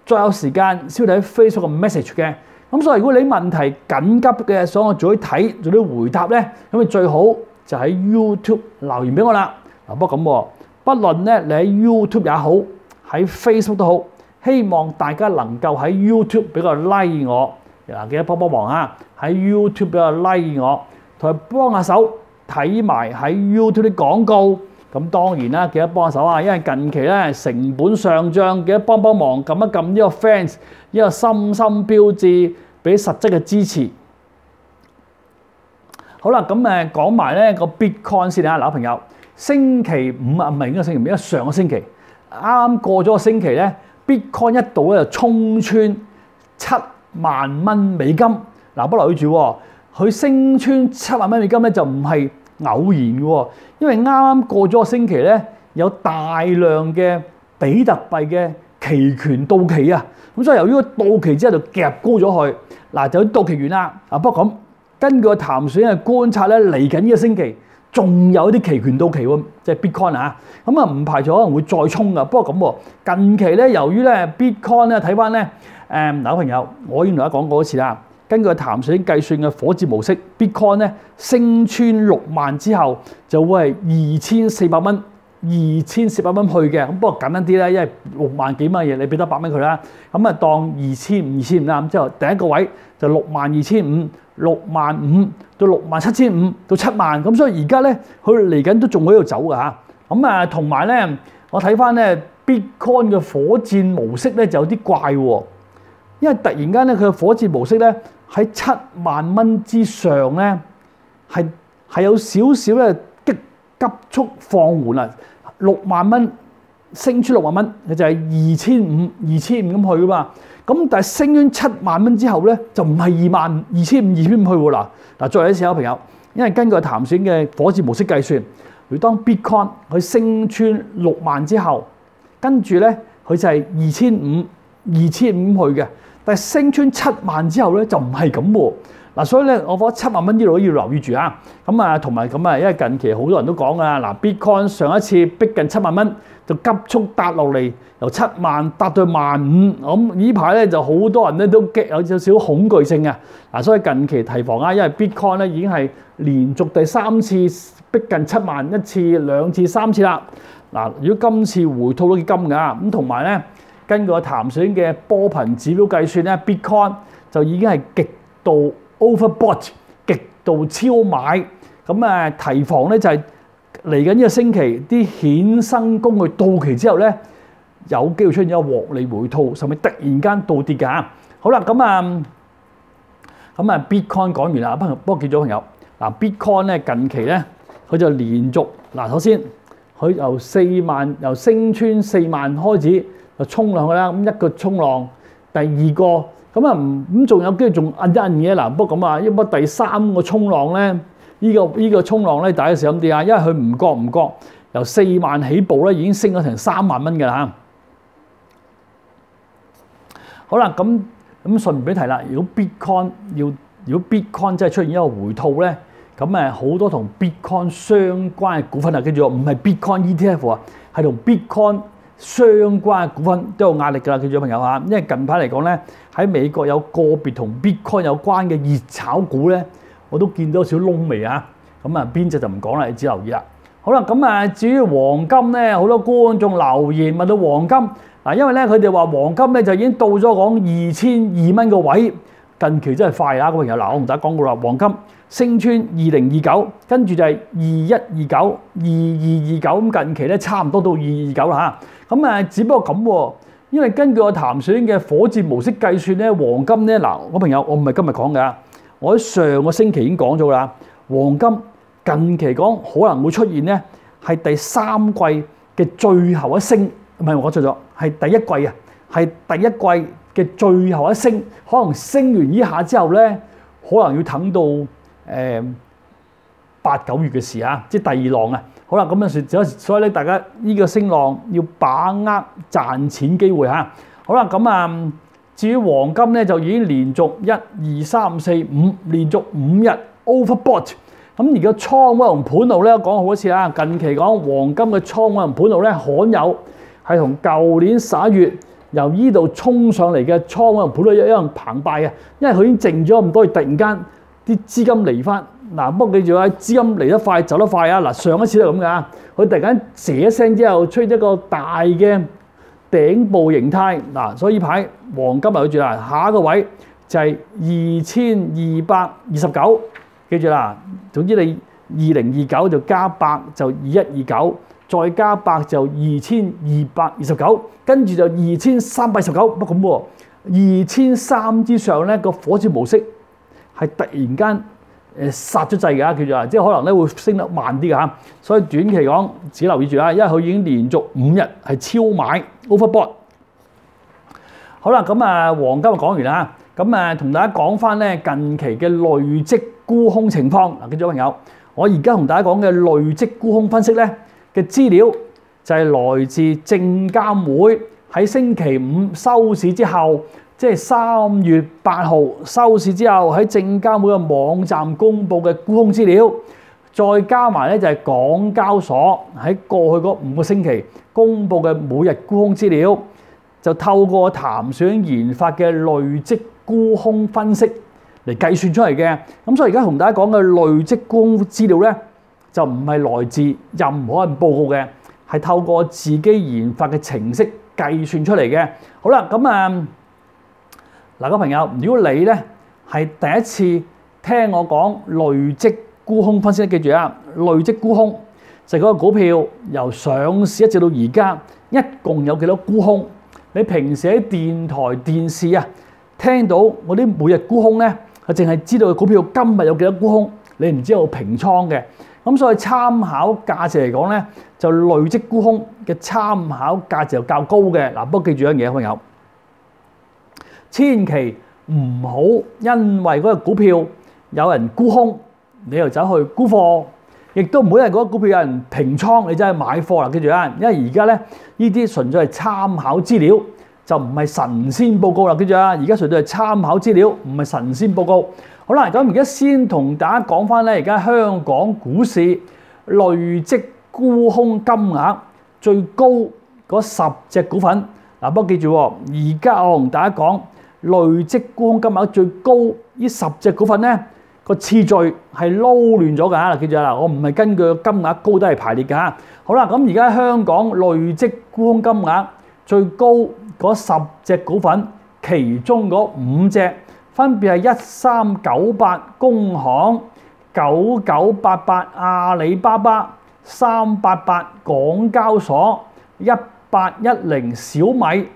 A: 再有時間先睇 Facebook 嘅 message 嘅。咁所以如果你問題緊急嘅，想我早啲睇做啲回答咧，咁你最好就喺 YouTube 留言俾我啦。嗱，不過咁喎，不論咧你喺 YouTube 也好，喺 Facebook 都好，希望大家能夠喺 YouTube 俾個 like 我，嗱記得幫忙啊！喺 YouTube 俾個 like 我，同埋幫下手睇埋喺 YouTube 啲廣告。咁當然啦，記得幫下手啊！因為近期咧成本上漲，記得幫忙撳一撳呢個 fans 呢個心心標誌，俾實質嘅支持。好啦，咁講埋咧個 Bitcoin 先啊，嗱朋友，星期五啊，唔係應該星期五，因為上個星期啱啱過咗個星期咧 ，Bitcoin 一度咧就衝穿$70,000。嗱，不留意住喎，佢升穿$70,000咧就唔係偶然嘅喎，因為啱啱過咗個星期咧，有大量嘅比特幣嘅期權到期啊，咁所以由於個到期之後就夾高咗佢，嗱就到期完啦。啊不過咁根據個譚選嘅觀察咧，嚟緊呢個星期仲有啲期權到期喎，即係 Bitcoin 啊，咁啊唔排除可能會再衝噶。不過咁喎，近期咧由於咧 Bitcoin 咧睇翻咧嗱朋友，我已經同大家講過一次啦。根據譚選計算嘅火箭模式 ，Bitcoin 咧升穿6萬之後就會係2400蚊去嘅。咁不過簡單啲啦，因為6萬幾蚊嘢，你俾得100蚊佢啦。咁啊當2500啦。咁之後第一個位就62500、65000到67500到7萬。咁所以而家咧佢嚟緊都仲喺度走㗎嚇。咁啊同埋咧，我睇翻咧 Bitcoin 嘅火箭模式咧就有啲怪喎，因為突然間咧佢嘅火箭模式咧喺7萬蚊之上咧係有少少咧急速放緩啦。6萬蚊升出6萬蚊，佢就係2500咁去噶嘛。咁但係升穿7萬蚊之後咧，就唔係2500去喎。嗱，再嚟一次啊，朋友，因為根據譚選嘅火箭模式計算，如當 Bitcoin 佢升穿6萬之後，跟住咧佢就係2500去嘅。但係升穿7萬之後咧就唔係咁喎。嗱，所以咧我覺得7萬蚊呢度都要留意住啊。咁啊同埋咁啊，因為近期好多人都講啊，嗱 Bitcoin 上一次逼近7萬蚊就急速跌落嚟，由7萬跌到15000。咁呢排咧就好多人咧都有少少恐懼症啊。嗱，所以近期提防啊，因為 Bitcoin 咧已經係連續第3次逼近7萬，1次、2次、3次啦。嗱，如果今次回吐都幾金㗎，咁同埋咧根據譚選嘅波頻指標計算咧 ，Bitcoin 就已經係極度 overbought 極度超買，咁提防咧就係嚟緊呢個星期啲衍生工具到期之後咧，有機會出現一個獲利回吐，甚至突然間倒跌嘅嚇。好啦，咁Bitcoin 講完啦，不過記咗朋友，嗱 Bitcoin 咧近期咧佢就連續嗱，首先佢由升穿4萬開始就衝上去啦，咁一個衝浪，第二個。咁仲有機會仲摁一摁嘅嗱，不過咁啊，因為第3個衝浪咧，呢個衝浪咧，大家小心啲啊，因為佢唔覺由4萬起步咧，已經升咗成3萬蚊㗎啦。好啦，咁順便俾提啦，如果 Bitcoin 真係出現一個回吐咧，咁好多同 Bitcoin 相關嘅股份啊，記住唔係 Bitcoin ETF 啊，係同 Bitcoin相關嘅股份都有壓力㗎啦，記住朋友嚇，因為近排嚟講咧，喺美國有個別同 Bitcoin 有關嘅熱炒股咧，我都見到少窿味啊。咁啊，邊隻就唔講啦，你只留意啦。好啦，咁至於黃金咧，好多觀眾留言問到黃金嗱，因為咧佢哋話黃金咧就已經到咗講2200蚊個位，近期真係快啦，朋友嗱，我同大家講過啦，黃金升穿2029，跟住就係2129、2229，咁近期咧差唔多到2229啦嚇。咁只不過咁喎，因為根據我譚選嘅火箭模式計算咧，黃金咧嗱，我朋友我唔係今日講㗎，我喺上個星期已經講咗啦，黃金近期講可能會出現咧係第3季嘅最後一升，唔係我錯咗，係第一季啊，係第一季嘅最後一升，可能升完呢下之後咧，可能要等到8、9月嘅事啊，即係第2浪啊。好啦，咁樣說，所以咧，大家呢個升浪要把握賺錢機會嚇。好啦，咁至於黃金咧，就已經連續1、2、3、4、5連續5日 overbought。咁而家倉位同盤路咧講好多次啦。近期講黃金嘅倉位同盤路咧，罕有係同舊年11月由呢度衝上嚟嘅倉可能盤都一樣澎湃嘅，因為佢已經靜咗咁多，突然間啲資金嚟翻。嗱，不過記住啊，資金嚟得快走得快啊！嗱，上一次都係咁㗎，佢突然間射一聲之後，出現一個大嘅頂部形態。嗱，所以牌黃金留住啦，下一個位就係2229，記住啦。總之你2029就加8就2129，再加8就2229，跟住就2329。不過咁喎，2300之上咧個火箭模式係突然間殺咗掣㗎，叫做即係可能咧會升得慢啲㗎嚇，所以短期講只留意住啦，因為佢已經連續5日係超買 overbought。好啦，咁黃金就講完啦，咁同大家講翻咧近期嘅累積沽空情況。嗱，記住朋友，我而家同大家講嘅累積沽空分析咧嘅資料就係來自證監會喺星期五收市之後。即係3月8號收市之後喺證監會嘅網站公佈嘅沽空資料，再加埋咧就係港交所喺過去嗰5個星期公佈嘅每日沽空資料，就透過譚選研發嘅累積沽空分析嚟計算出嚟嘅。咁所以而家同大家講嘅累積沽空資料咧，就唔係來自任何人報告嘅，係透過自己研發嘅程式計算出嚟嘅。好啦，咁嗱，各位朋友，如果你咧係第一次聽我講累積沽空分析，記住啊，累積沽空就係嗰個股票由上市一直到而家，一共有幾多沽空？你平時喺電台、電視啊聽到我啲每日沽空咧，係淨係知道個股票今日有幾多沽空，你唔知有平倉嘅。咁所以參考價值嚟講咧，就累積沽空嘅參考價值就較高嘅。嗱，不過記住一樣嘢，朋友。千祈唔好因為嗰個股票有人沽空，你又走去沽貨；亦都唔好因為嗰個股票有人平倉，你真係買貨啦。記住啊，因為而家咧呢啲純粹係參考資料，就唔係神仙報告啦。記住啊，而家純粹係參考資料，唔係神仙報告。好啦，咁而家先同大家講翻咧，而家香港股市累積沽空金額最高嗰10隻股份。嗱，不過記住，而家我同大家講。累積沽空金額最高呢10隻股份咧，個次序係撈亂咗㗎嚇，記住啦，我唔係根據金額高低嚟排列㗎嚇。好啦，咁而家香港累積沽空金額最高嗰10隻股份，其中嗰5隻分別係1398工行、9988阿里巴巴、388港交所、1810小米、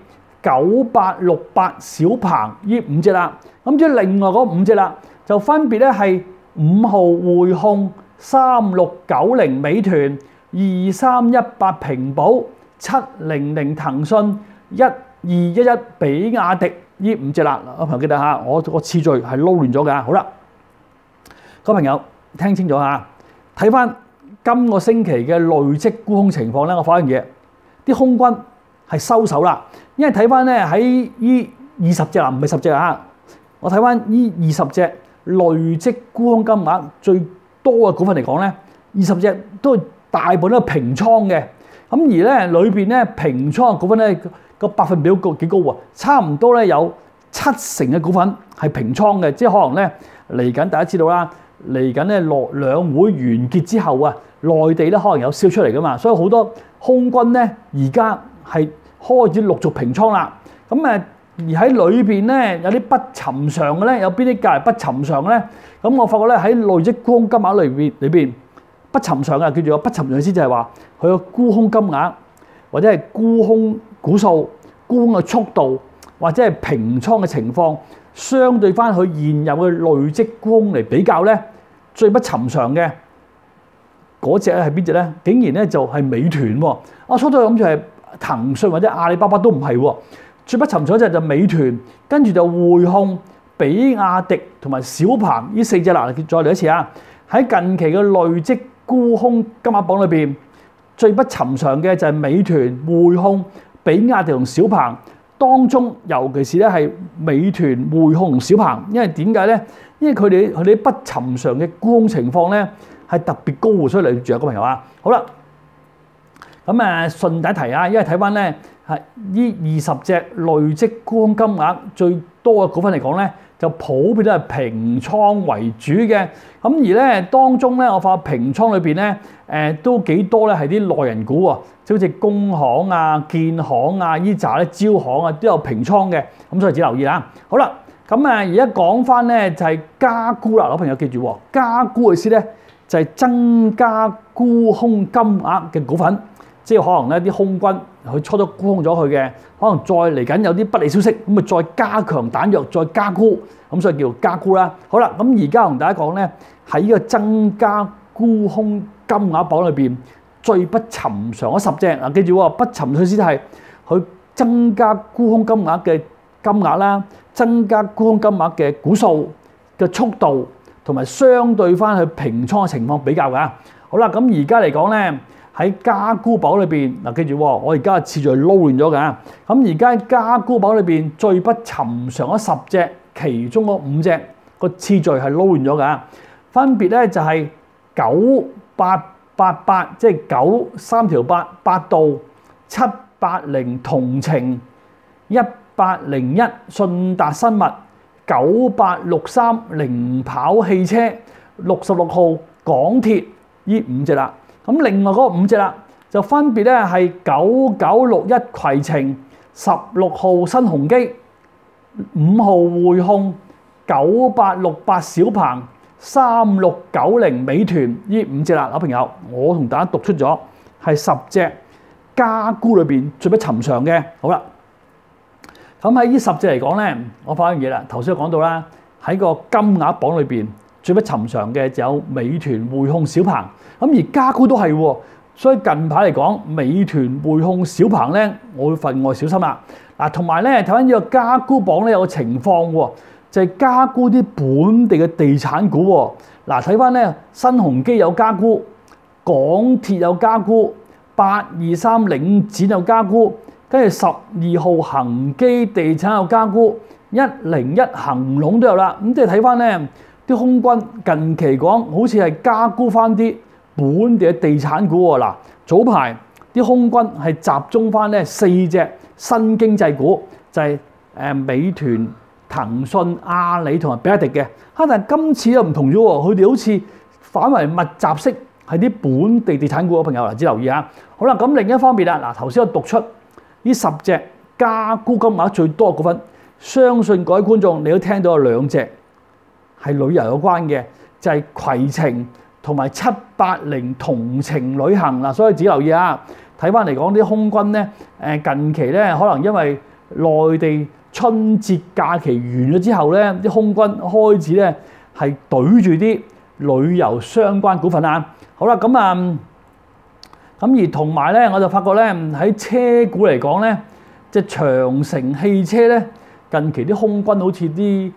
A: 9868小鵬呢5隻啦，咁即係另外嗰5隻啦，就分別咧係5號匯控、3690美團、2318平保、700騰訊、1211比亞迪呢5隻啦。朋友記得嚇，我個次序係撈亂咗㗎。好啦，各位朋友聽清楚嚇，睇翻今個星期嘅累積沽空情況咧，我發現嘢啲空軍係收手啦。因為睇翻咧喺呢20隻啊，唔係10隻啊，我睇翻呢20隻累積沽空金額最多嘅股份嚟講咧，20隻都大部分都係平倉嘅。咁而咧裏邊咧平倉嘅股份咧個百分比幾高喎，差唔多咧有70%嘅股份係平倉嘅，即係可能咧嚟緊大家知道啦，嚟緊咧兩會完結之後啊，內地咧可能有銷出嚟噶嘛，所以好多空軍咧而家係開始陸續平倉啦，咁而喺裏邊咧有啲不尋常嘅咧，有邊啲價係不尋常嘅咧？咁我發覺咧喺累積沽空金額裏邊不尋常嘅，叫做不尋常意思就係話佢個沽空金額或者係沽空股數、沽空嘅速度或者係平倉嘅情況，相對翻佢現有嘅累積沽空嚟比較咧，最不尋常嘅嗰隻係邊隻咧？竟然咧就係美團喎！我初初諗住係騰訊或者阿里巴巴都唔係喎，最不尋常一隻就美團，跟住就匯控、比亞迪同埋小鵬呢4隻啦。再嚟一次啊！喺近期嘅累積沽空金額榜裏邊，最不尋常嘅就係美團、匯控、比亞迪同小鵬當中，尤其是咧係美團、匯控同小鵬，因為點解咧？因為佢哋不尋常嘅沽空情況咧係特別高，所以嚟住啊，各位朋友啊！好啦。咁順帶提啊，因為睇翻咧係呢20隻累積沽空金額最多嘅股份嚟講咧，就普遍都係平倉為主嘅。咁而咧當中咧，我發覺平倉裏邊咧都幾多咧係啲內人股喎，即好似工行啊、建行啊、依紮咧招行啊都有平倉嘅，咁所以只留意啦。好啦，咁而家講翻咧就係加沽啦，老朋友記住喎，加沽嘅意思咧就係增加沽空金額嘅股份。即係可能咧啲空軍佢初都沽空咗佢嘅，可能再嚟緊有啲不利消息，咁咪再加強彈藥，再加沽，咁所以叫加沽啦。好啦，咁而家同大家講咧，喺呢個增加沽空金額榜裏邊最不尋常嗰10隻嗱，記住喎，不尋常意思係佢增加沽空金額嘅金額啦，增加沽空金額嘅股數嘅速度，同埋相對翻去平倉嘅情況比較㗎。好啦，咁而家嚟講咧。喺加沽榜裏邊嗱，記住喎，我而家次序撈亂咗㗎。咁而家加沽榜裏邊最不尋常嗰10隻，其中嗰5隻個次序係撈亂咗㗎。分別咧就係9888，即係9 3條8 8度780同程1801信達生物9863零跑汽車66號港鐵呢5隻啦。咁另外嗰5隻啦，就分別咧係9961攜程、16號新鴻基、5號匯控、9868小鵬、3690美團呢5隻啦，老朋友，我同大家讀出咗係10隻加沽裏邊最不尋常嘅。好啦，咁喺呢10隻嚟講咧，我發現嘢啦，頭先講到啦，喺個金額榜裏邊最不尋常嘅就有美團、匯控、小鵬。咁而加沽都係喎，所以近排嚟講，美團、匯控、小鵬咧，我會分外小心啦。嗱，同埋咧睇翻呢個加沽榜咧有個情況喎，就係加沽啲本地嘅地產股喎。嗱，睇翻咧新鴻基有加沽，港鐵有加沽，823領展有加沽，跟住12號恒基地產有加沽，101恒隆都有啦。咁即係睇翻咧啲空軍近期講好似係加沽翻啲本地嘅地產股喎。嗱，早排啲空軍係集中翻咧4隻新經濟股，就係美團、騰訊、阿里同埋比亞迪嘅。但係今次又唔同咗喎，佢哋好似反為密集式係啲本地地產股嘅朋友嗱，只留意下。好啦，咁另一方面啦，嗱，頭先我讀出呢10隻加沽金額最多嘅股份，相信各位觀眾你都聽到有2隻係旅遊有關嘅，就係攜程同埋780同程旅行嗱，所以只留意啊。睇翻嚟講啲空軍咧，近期咧可能因為內地春節假期完咗之後咧，啲空軍開始咧係對住啲旅遊相關股份啊。好啦，咁而同埋咧，我就發覺咧喺車股嚟講咧，即係長城汽車咧，近期啲空軍好似啲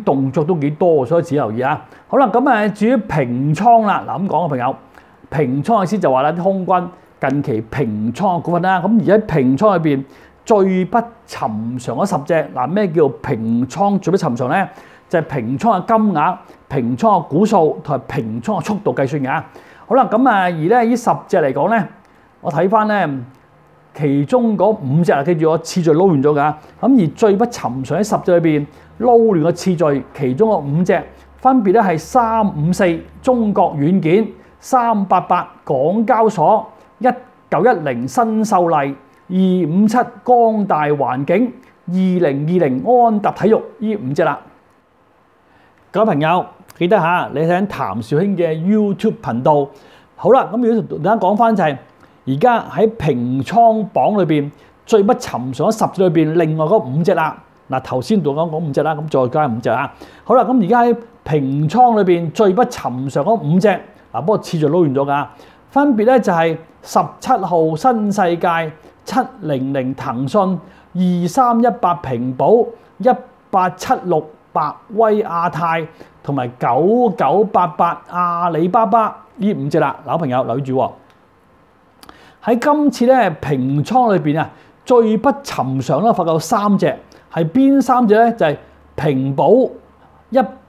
A: 動作都幾多，所以只留意啊。好啦，咁至於平倉啦，嗱咁講嘅朋友，平倉嘅意思就話咧，啲空軍近期平倉嘅股份啦，咁而喺平倉裏邊最不尋常嗰10隻，嗱咩叫平倉最不尋常咧？就係平倉嘅金額、平倉嘅股數同埋平倉嘅速度計算嘅。好啦，咁而咧呢10隻嚟講咧，我睇翻咧其中嗰5隻啊，記住我次序撈亂咗㗎。咁而最不尋常喺10隻裏邊撈亂嘅次序，其中嗰5隻分別咧係354中國軟件、388港交所、1910新秀麗、257光大環境、2020安踏體育呢5隻啦。各位朋友記得下，你睇譚紹興嘅 YouTube 頻道。好啦，咁如果同大家講翻就係而家喺平倉榜裏邊最不尋常10隻裏邊，另外嗰5隻啦。嗱，頭先同我講5隻啦，咁再加5隻啊。好啦，咁而家喺平倉裏邊最不尋常嗰5隻，嗱，不過次序撈亂咗㗎，分別咧就係17號新世界、700騰訊、2318平保、1876百威亞太同埋9988阿里巴巴呢5隻啦，老朋友留意住喎。喺今次咧平倉裏邊啊，最不尋常啦，發覺有3隻係邊3隻咧？就係平保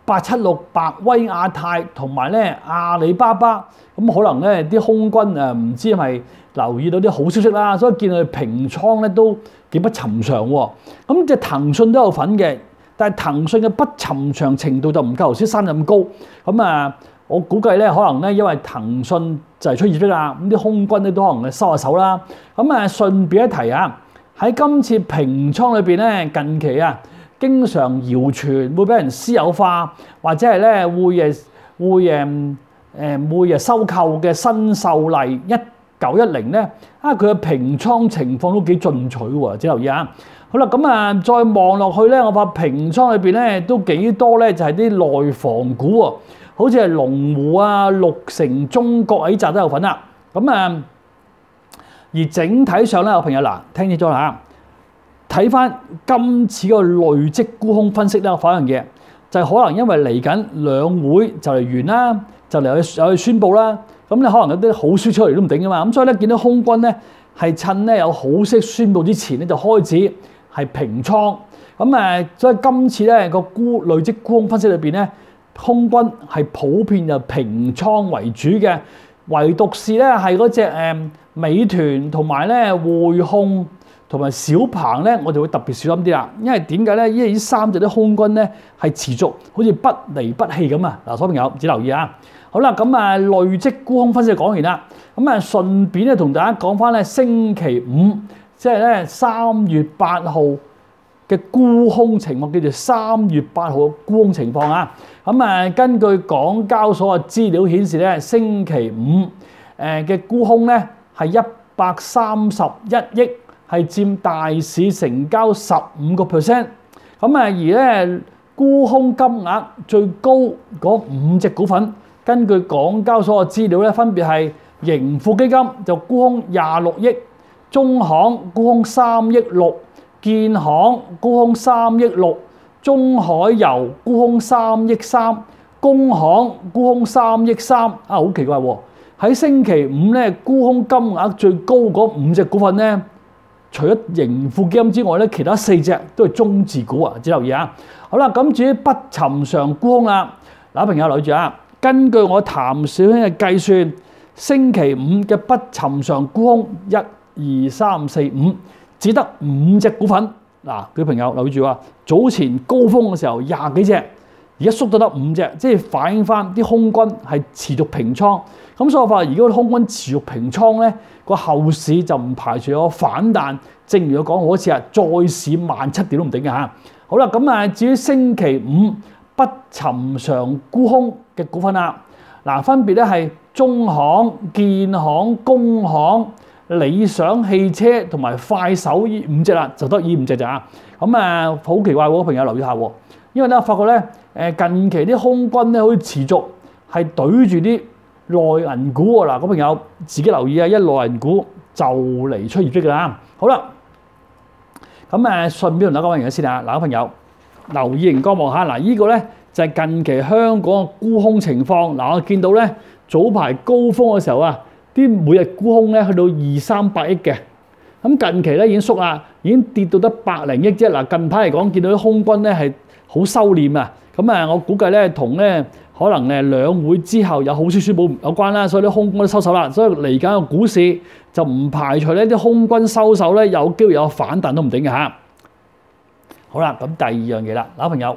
A: 876、百威亞太同埋咧阿里巴巴，咁可能咧啲空軍唔知係咪留意到啲好消息啦，所以見佢平倉咧都幾不尋常喎。咁隻騰訊都有份嘅，但係騰訊嘅不尋常程度就唔夠頭先3咁高。咁我估計咧可能咧因為騰訊就係出業績啦，咁啲空軍咧都可能收下手啦。咁順便一提啊，喺今次平倉裏邊咧，近期經常謠傳會俾人私有化，或者係咧會收購嘅新秀麗1910咧，佢嘅平倉情況都幾進取喎，只留意啊！好啦，咁再望落去咧，我發平倉裏邊咧都幾多咧，就係啲內房股喎，好似係龍湖綠城中國呢扎都有份啦。咁而整體上咧，有朋友聽清楚啦，睇翻今次個累積沽空分析咧，我發一樣嘢，就係可能因為嚟緊兩會就嚟完啦，就嚟有去宣佈啦，咁你可能有啲好消息出嚟都唔定噶嘛，咁所以咧見到空軍咧係趁咧有好消息宣佈之前咧就開始係平倉，咁所以今次咧個累積沽空分析裏邊咧，空軍係普遍就平倉為主嘅，唯獨是咧係嗰隻美團同埋咧匯控同埋小鵬咧，我就會特別小心啲啦。因為點解咧？因為呢三隻啲空軍咧係持續好似不離不棄咁啊！嗱，所有朋友只留意啊。好啦，咁累積沽空分析講完啦。咁順便咧同大家講翻咧星期五，即係咧3月8號嘅沽空情況，叫做3月8號嘅沽空情況啊。咁根據港交所嘅資料顯示咧，星期五嘅沽空咧係131億。係佔大市成交15%，咁而咧沽空金額最高嗰5隻股份，根據港交所嘅資料咧，分別係盈富基金就沽空26億，中行沽空3億6，建行沽空3億6，中海油沽空3億3，工行沽空3億3。好奇怪喎！喺星期五咧沽空金額最高嗰5隻股份咧，除咗盈富基金之外咧，其他4隻都係中字股啊！只留意啊！好啦，咁至於不尋常沽空啦，嗱，朋友留意住啊！根據我譚小卿嘅計算，星期五嘅不尋常沽空1、2、3、4、5，只得5隻股份。嗱，各位朋友留意住啊！早前高峰嘅時候20幾隻，而家縮到得5隻，即係反映翻啲空軍係持續平倉。咁所以我發覺，如果空軍持續平倉咧，個後市就唔排除有反彈。正如我講好似再試17000點都唔定嘅嚇。好啦，咁至於星期五不尋常沽空嘅股份啦，嗱，分別咧係中行、建行、工行、理想汽車同埋快手呢5隻啦，就得呢5隻咋。咁好奇怪喎，朋友留意下喎，因為咧我發覺咧近期啲空軍咧好似持續係對住啲內銀股喎。嗱，嗰朋友自己留意啊，一內銀股就嚟出業績㗎啦。好啦，咁順便同大家講完先啊，嗱，朋友留意熒光幕下，嗱，呢個咧就係近期香港嘅沽空情況。嗱，我見到咧早排高峰嘅時候啊，啲每日沽空咧去到200-300億嘅，咁近期咧已經縮啦，已經跌到得100零億啫。嗱，近排嚟講見到啲空軍咧係好收斂啊，咁我估計咧同咧可能兩會之後有好消息宣佈有關啦，所以啲空軍都收手啦，所以嚟緊個股市就唔排除呢啲空軍收手咧有機會有反彈都唔定嘅嚇。好啦，咁第二樣嘢啦，嗱，朋友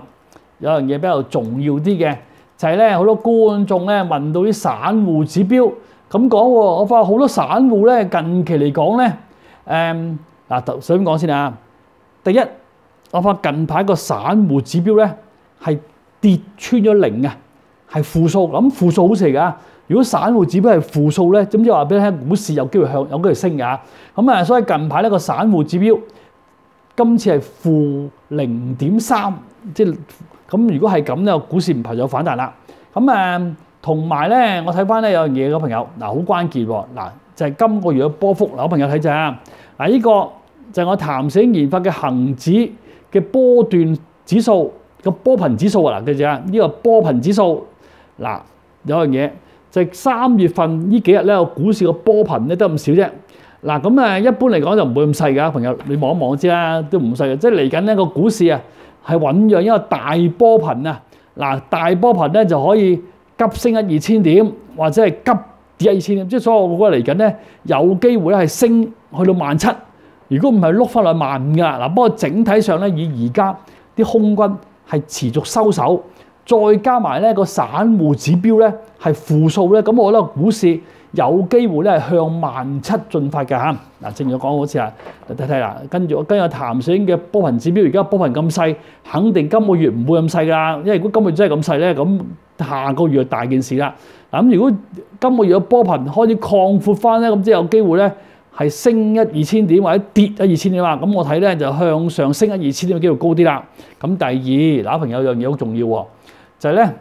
A: 有樣嘢比較重要啲嘅就係咧好多觀眾咧問到啲散戶指標咁講喎，我發覺好多散戶咧近期嚟講咧嗱，首先講先啊，第一我發覺近排個散戶指標咧係跌穿咗0啊，係負數。咁負數好事嚟㗎。如果散戶指標係負數咧，咁即係話俾你聽，股市有機會有機會升㗎。咁所以近排呢個散戶指標今次係負0.3，即係咁。如果係咁咧，股市唔排除有反彈啦。咁同埋咧，我睇翻咧有樣嘢嘅朋友，嗱，好關鍵喎，嗱，就係今個月嘅波幅。嗱，朋友睇就係嗱，呢個就係我譚小卿研發嘅恒指嘅波段指數。個波頻指數啊，嗱，記住啊，呢個波頻指數嗱，有樣嘢就係3月份呢幾日咧，個股市個波頻咧得咁少啫。嗱，咁一般嚟講就唔會咁細㗎，朋友你望一望就知啦，都唔細嘅。即係嚟緊呢個股市啊係醖釀一個大波頻啊。嗱，大波頻咧就可以急升1、2千點，或者係急跌1、2千點。即係所以我覺得嚟緊咧有機會咧係升去到17,000，如果唔係碌翻落15,000㗎。嗱，不過整體上咧以而家啲空軍係持續收手，再加埋咧個散戶指標咧係負數咧，咁我覺得股市有機會咧係向17,000進發嘅嚇。嗱，正如我講好似啊，睇睇啦，跟住譚紹興嘅波頻指標，而家波頻咁細，肯定今個月唔會咁細㗎，因為如果今個月真係咁細咧，咁下個月就大件事啦。嗱，咁如果今個月嘅波頻開始擴闊翻咧，咁即係有機會咧係升1、2千點或者跌1、2千點啦。咁我睇咧就向上升1、2千點嘅機會高啲啦。咁第二，嗱，朋友有樣嘢好重要喎，就係咧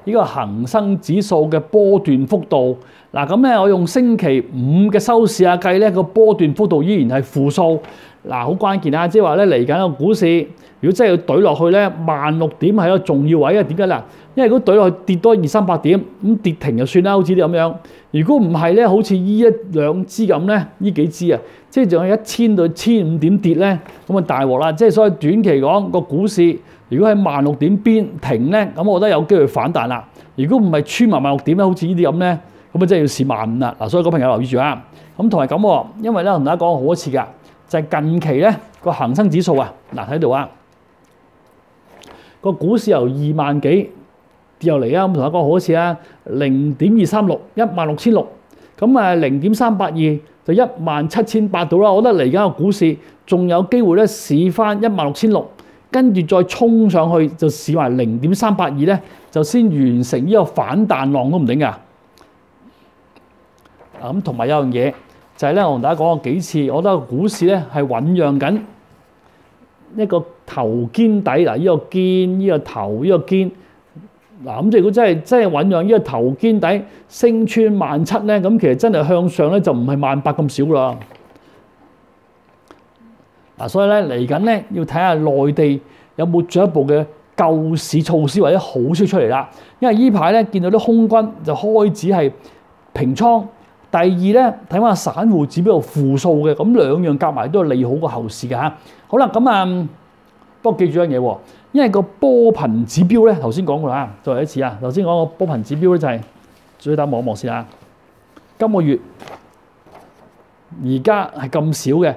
A: 呢個恒生指數嘅波段幅度。嗱，咁咧我用星期五嘅收市價計咧，個波段幅度依然係負數。嗱，好關鍵啊！即係話咧嚟緊個股市，如果真係要懟落去咧，16,000點係一個重要位啊！點解嗱？因為如果懟落去跌多200-300點，咁跌停就算啦，好似啲咁樣。如果唔係咧，好似呢1、2支咁咧，呢幾支啊，即係仲有1000到1500點跌咧，咁啊大鑊啦！即係所以短期講個股市，如果喺16,000點邊停咧，咁我覺得有機會反彈啦。如果唔係穿埋16,000點咧，好似呢啲咁咧，咁啊真係要試15,000啦。嗱，所以嗰朋友留意住啊。咁同埋咁喎，因為咧同大家講好多次㗎，就係近期咧個恒生指數啊，嗱睇到啊，個股市由2萬幾跌落嚟啊，咁同大家講好多次啊，0.236 16,600，咁啊0.382就17,800到啦。我覺得嚟緊個股市仲有機會咧試翻16,600，跟住再衝上去就試埋0.382咧，就先完成呢個反彈浪都唔定㗎。咁同埋有樣嘢就係咧，我同大家講過幾次，我覺得個股市咧係醖釀緊一個頭肩底。嗱，呢個肩，呢個頭，呢個肩。嗱，咁即係如果真係醖釀呢個頭肩底升穿17,000咧，咁其實真係向上咧就唔係18,000咁少啦。嗱，所以咧嚟緊咧要睇下內地有冇進一步嘅救市措施或者好消息出嚟啦。因為呢排咧見到啲空軍就開始係平倉。第二咧睇翻散戶指標有負數嘅，咁兩樣夾埋都係利好個後市嘅嚇。好啦，咁啊，不過記住一樣嘢喎，因為個波頻指標咧頭先講過啦，再嚟一次啊。頭先講個波頻指標咧就係，最大望一望先啊。今個月而家係咁少嘅，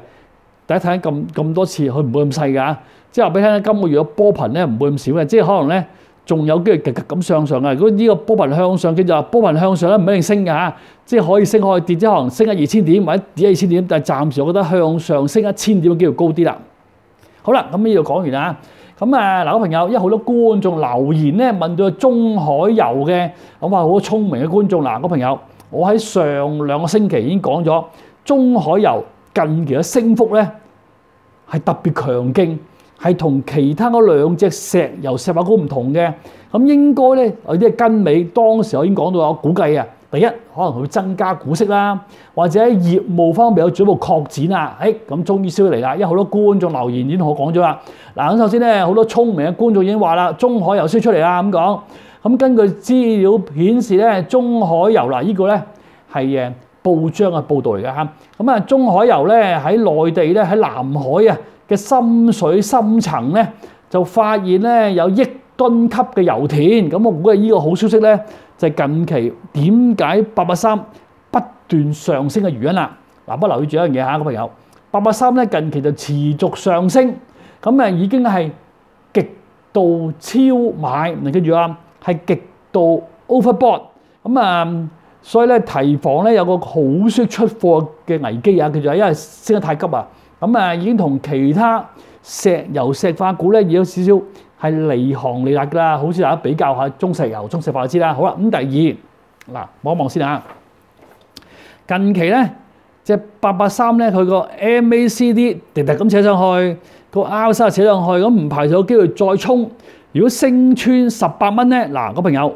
A: 大家睇緊咁多次，佢唔會咁細㗎。即係話俾你聽，今個月嘅波頻咧唔會咁少嘅，即係可能咧。仲有機會急咁向上嘅。如果呢個波頻向上，叫做波頻向上咧，唔一定升嘅嚇，即係可以升可以跌，即係可能升1、2千點或者跌1、2千點，但係暫時我覺得向上升1,000點嘅機會高啲啦。好啦，咁呢度講完啦。咁啊嗱，朋友，因為好多觀眾留言咧問到中海油嘅，咁啊好聰明嘅觀眾嗱，嗰朋友，我喺上2個星期已經講咗，中海油近期嘅升幅咧係特別強勁。係同其他嗰2隻石油石化股唔同嘅，咁應該咧有啲係跟尾。當時我已經講到，我估計啊，第一可能會增加股息啦，或者喺業務方面有進一步擴展啊。咁終於消息嚟啦，因為好多觀眾留言已經同我講咗啦。嗱，咁首先咧，好多聰明嘅觀眾已經話啦，中海油消息出嚟啦咁講。咁根據資料顯示咧，中海油嗱呢個咧係報章嘅報導嚟嘅嚇。咁啊，中海油咧喺內地咧喺南海啊嘅深水深層咧，就發現咧有億噸級嘅油田，咁我估計呢個好消息咧，就係近期點解883不斷上升嘅原因啦。嗱，不留意住一樣嘢嚇，朋友，883咧近期就持續上升，咁啊已經係極度超買，你記住啊，係極度 overbought，咁啊，所以咧提防咧有個好少出貨嘅危機啊，叫做因為升得太急啊。咁啊，已經同其他石油石化股咧，已有少少係離行離辣㗎啦。好似大家比較下中石油、中石化就知啦。好啦，咁第二嗱，望一望先啊。近期咧，隻883咧，佢個 MACD 滴滴咁扯上去，個 RSI 扯上去，咁唔排除有機會再衝。如果升穿18蚊咧，嗱，嗰朋友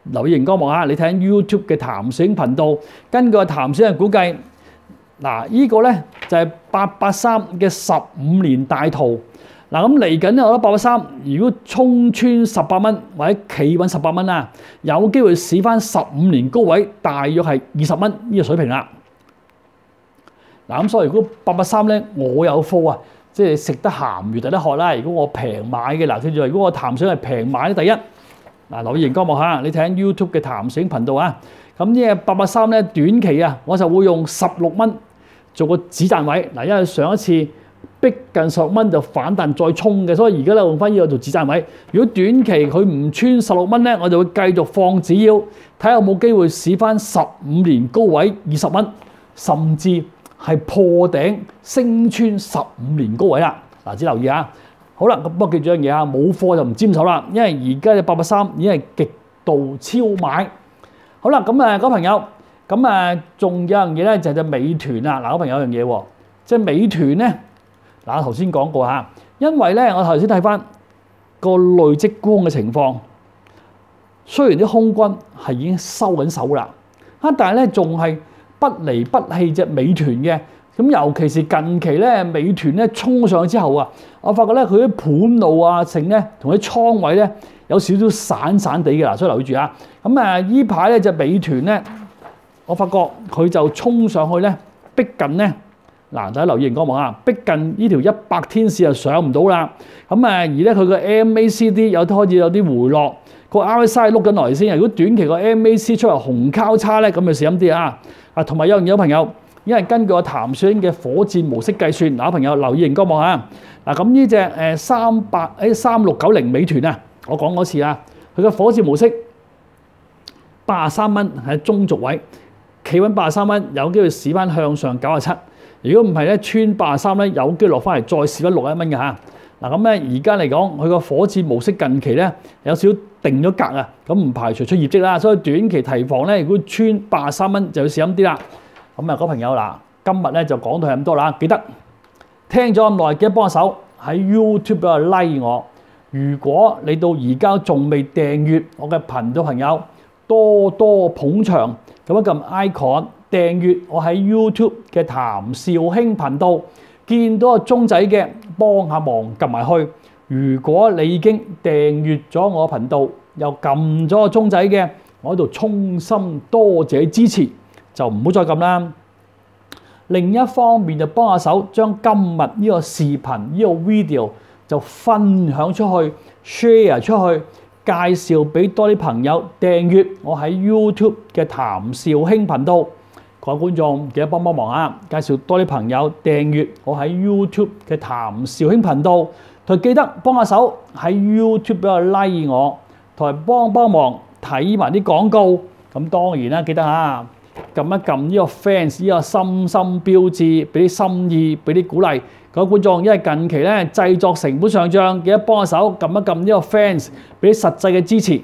A: 留意熒光幕啊，你睇 YouTube 嘅譚紹興頻道，根據譚紹興估計。嗱，呢個咧就係883嘅15年大圖。嗱，咁嚟緊咧，我覺得883如果衝穿18蚊或者企穩18蚊啦，有機會試翻15年高位，大約係20蚊呢個水平啦。嗱，咁所以如果883咧，我有貨啊，即係食得鹹魚抵得渴啦。如果我平買嘅嗱，記住，如果我淡水係平買咧，第一嗱，留意熒光幕下，你睇緊 YouTube 嘅淡水頻道啊。咁呢個883咧，短期啊，我就會用16蚊做個止賺位嗱，因為上一次逼近16蚊就反彈再衝嘅，所以而家咧用翻呢個做止賺位。如果短期佢唔穿16蚊咧，我就會繼續放止腰，睇下有冇機會試翻15年高位20蚊，甚至係破頂升穿15年高位啦。嗱，只留意下。好啦，不過記住一樣嘢啊，冇貨就唔沾手啦，因為而家嘅883已經係極度超買。好啦，咁嗰個朋友，咁仲有樣嘢咧，就係隻美團啦。嗱，嗰個朋友有樣嘢喎，即係美團咧，嗱，我頭先講過嚇，因為咧我頭先睇翻個累積沽空嘅情況，雖然啲空軍係已經收緊手啦，但係咧仲係不離不棄隻美團嘅。咁尤其是近期咧，美團咧衝上去之後啊，我發覺咧佢啲盤路啊，剩咧同啲倉位咧有少少散散地嘅啦，所以留意住啊。咁依排咧隻美團咧，我發覺佢就衝上去咧，逼近咧嗱，大家留意熒光幕啊，逼近呢條100天線就上唔到啦。而咧佢個 MACD 有開始有啲回落，個 RSI 碌緊落嚟先。如果短期個 MAC 出嚟紅交叉咧，咁就小心啲啊。同埋有朋友。因為根據我譚小英嘅火箭模式計算，嗱，朋友留意熒光幕啊！嗱，咁呢隻3690美團啊，我講嗰次啊，佢嘅火箭模式83蚊係中軸位，企穩83蚊，有機會試翻向上97。如果唔係咧，穿83咧，有機會落翻嚟再試翻61蚊嘅嚇。嗱，咁咧而家嚟講，佢個火箭模式近期咧有少少定咗格啊，咁唔排除出業績啦，所以短期提防咧，如果穿83蚊就要小心啲啦。咁嗰個朋友嗱，今日咧就講到係咁多啦。記得聽咗咁耐，記得幫手喺 YouTube 度 like 我。如果你到而家仲未訂閱我嘅頻道，朋友多多捧場，咁撳 icon 訂閱我喺 YouTube 嘅譚紹興頻道。見到個鐘仔嘅，幫下忙撳埋去。如果你已經訂閱咗我頻道，又撳咗個鐘仔嘅，我喺度衷心多謝支持。就唔好再撳啦。另一方面就幫下手，將今日呢個視頻呢個 video 就分享出去 ，share 出去，介紹俾多啲朋友訂閱我喺 YouTube 嘅譚紹興頻道。各位觀眾記得幫忙啊！介紹多啲朋友訂閱我喺 YouTube 嘅譚紹興頻道，同記得幫下手喺 YouTube 俾個 like 我，同埋幫忙睇埋啲廣告。咁當然啦，記得啊！撳一撳呢個 fans 呢個心心標誌，俾啲心意，俾啲鼓勵。各位觀眾，因為近期咧製作成本上漲，記得幫下手撳一撳呢個 fans，俾啲實際嘅支持。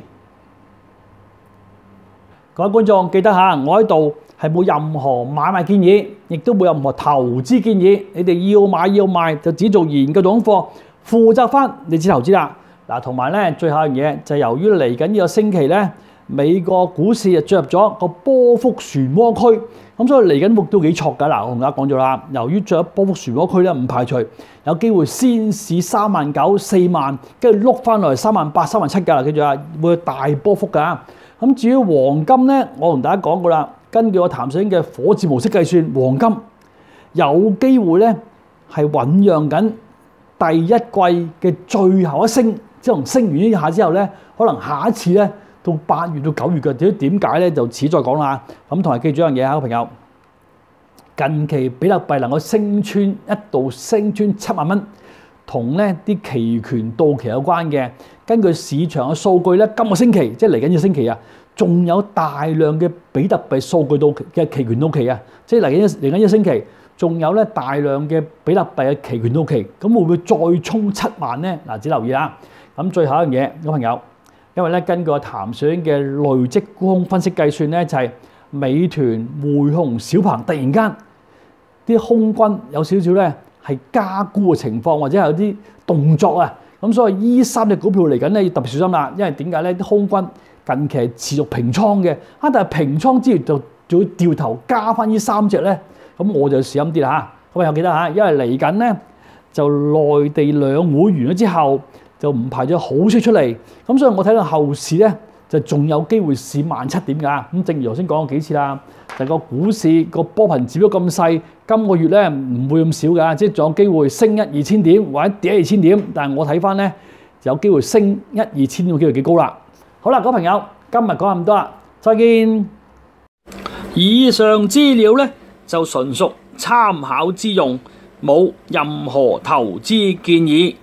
A: 各位觀眾記得嚇，我喺度係冇任何買賣建議，亦都冇任何投資建議。你哋要買要賣就只做研究做功課，負責翻你自己投資啦。嗱，同埋咧最後一樣嘢就係由於嚟緊呢個星期咧。美國股市就進入咗個波幅漩渦區，咁所以嚟緊都幾錯㗎。嗱，我同大家講咗啦，由於進入波幅漩渦區咧，唔排除有機會先試39000、4萬，跟住碌翻落嚟38000、37000㗎啦。記住啊，會有大波幅㗎。咁至於黃金咧，我同大家講過啦，根據我譚紹興嘅火箭模式計算，黃金有機會咧係醖釀緊第一季嘅最後一升，即係升完呢下之後咧，可能下一次咧。到8月到9月嘅，點解咧就遲再講啦。咁同埋記住一樣嘢啊，朋友，近期比特幣能夠一度升穿7萬蚊，同咧啲期權到期有關嘅。根據市場嘅數據咧，今個星期即係嚟緊嘅星期啊，仲有大量嘅比特幣數據到期嘅期權到期啊，即係嚟緊一星期，仲有咧大量嘅比特幣嘅期權到期，咁會唔會再衝7萬咧？嗱，只留意啦。咁最後一樣嘢，各位朋友。因為咧，根據我譚紹興嘅累積沽空分析計算咧，就係美團、匯控、小鵬突然間啲空軍有少少咧係加沽嘅情況，或者係有啲動作啊。咁所以呢3隻股票嚟緊咧要特別小心啦。因為點解咧？啲空軍近期係持續平倉嘅，但係平倉之餘就仲要掉頭加翻呢3隻咧，咁我就小心啲啦嚇。咁又記得嚇，因為嚟緊咧就內地兩會完咗之後。就唔排咗好息出嚟，咁所以我睇到後市咧就仲有機會試17,000點㗎。咁正如頭先講過幾次啦，就個股市個波頻指標咁細，今個月咧唔會咁少㗎，即係仲有機會升1-2千點或者跌1-2千點。但係我睇翻咧，有機會升1-2千點嘅機會幾高啦。好啦，各位朋友，今日講咁多啦，再見。以上資料咧就純屬參考之用，冇任何投資建議。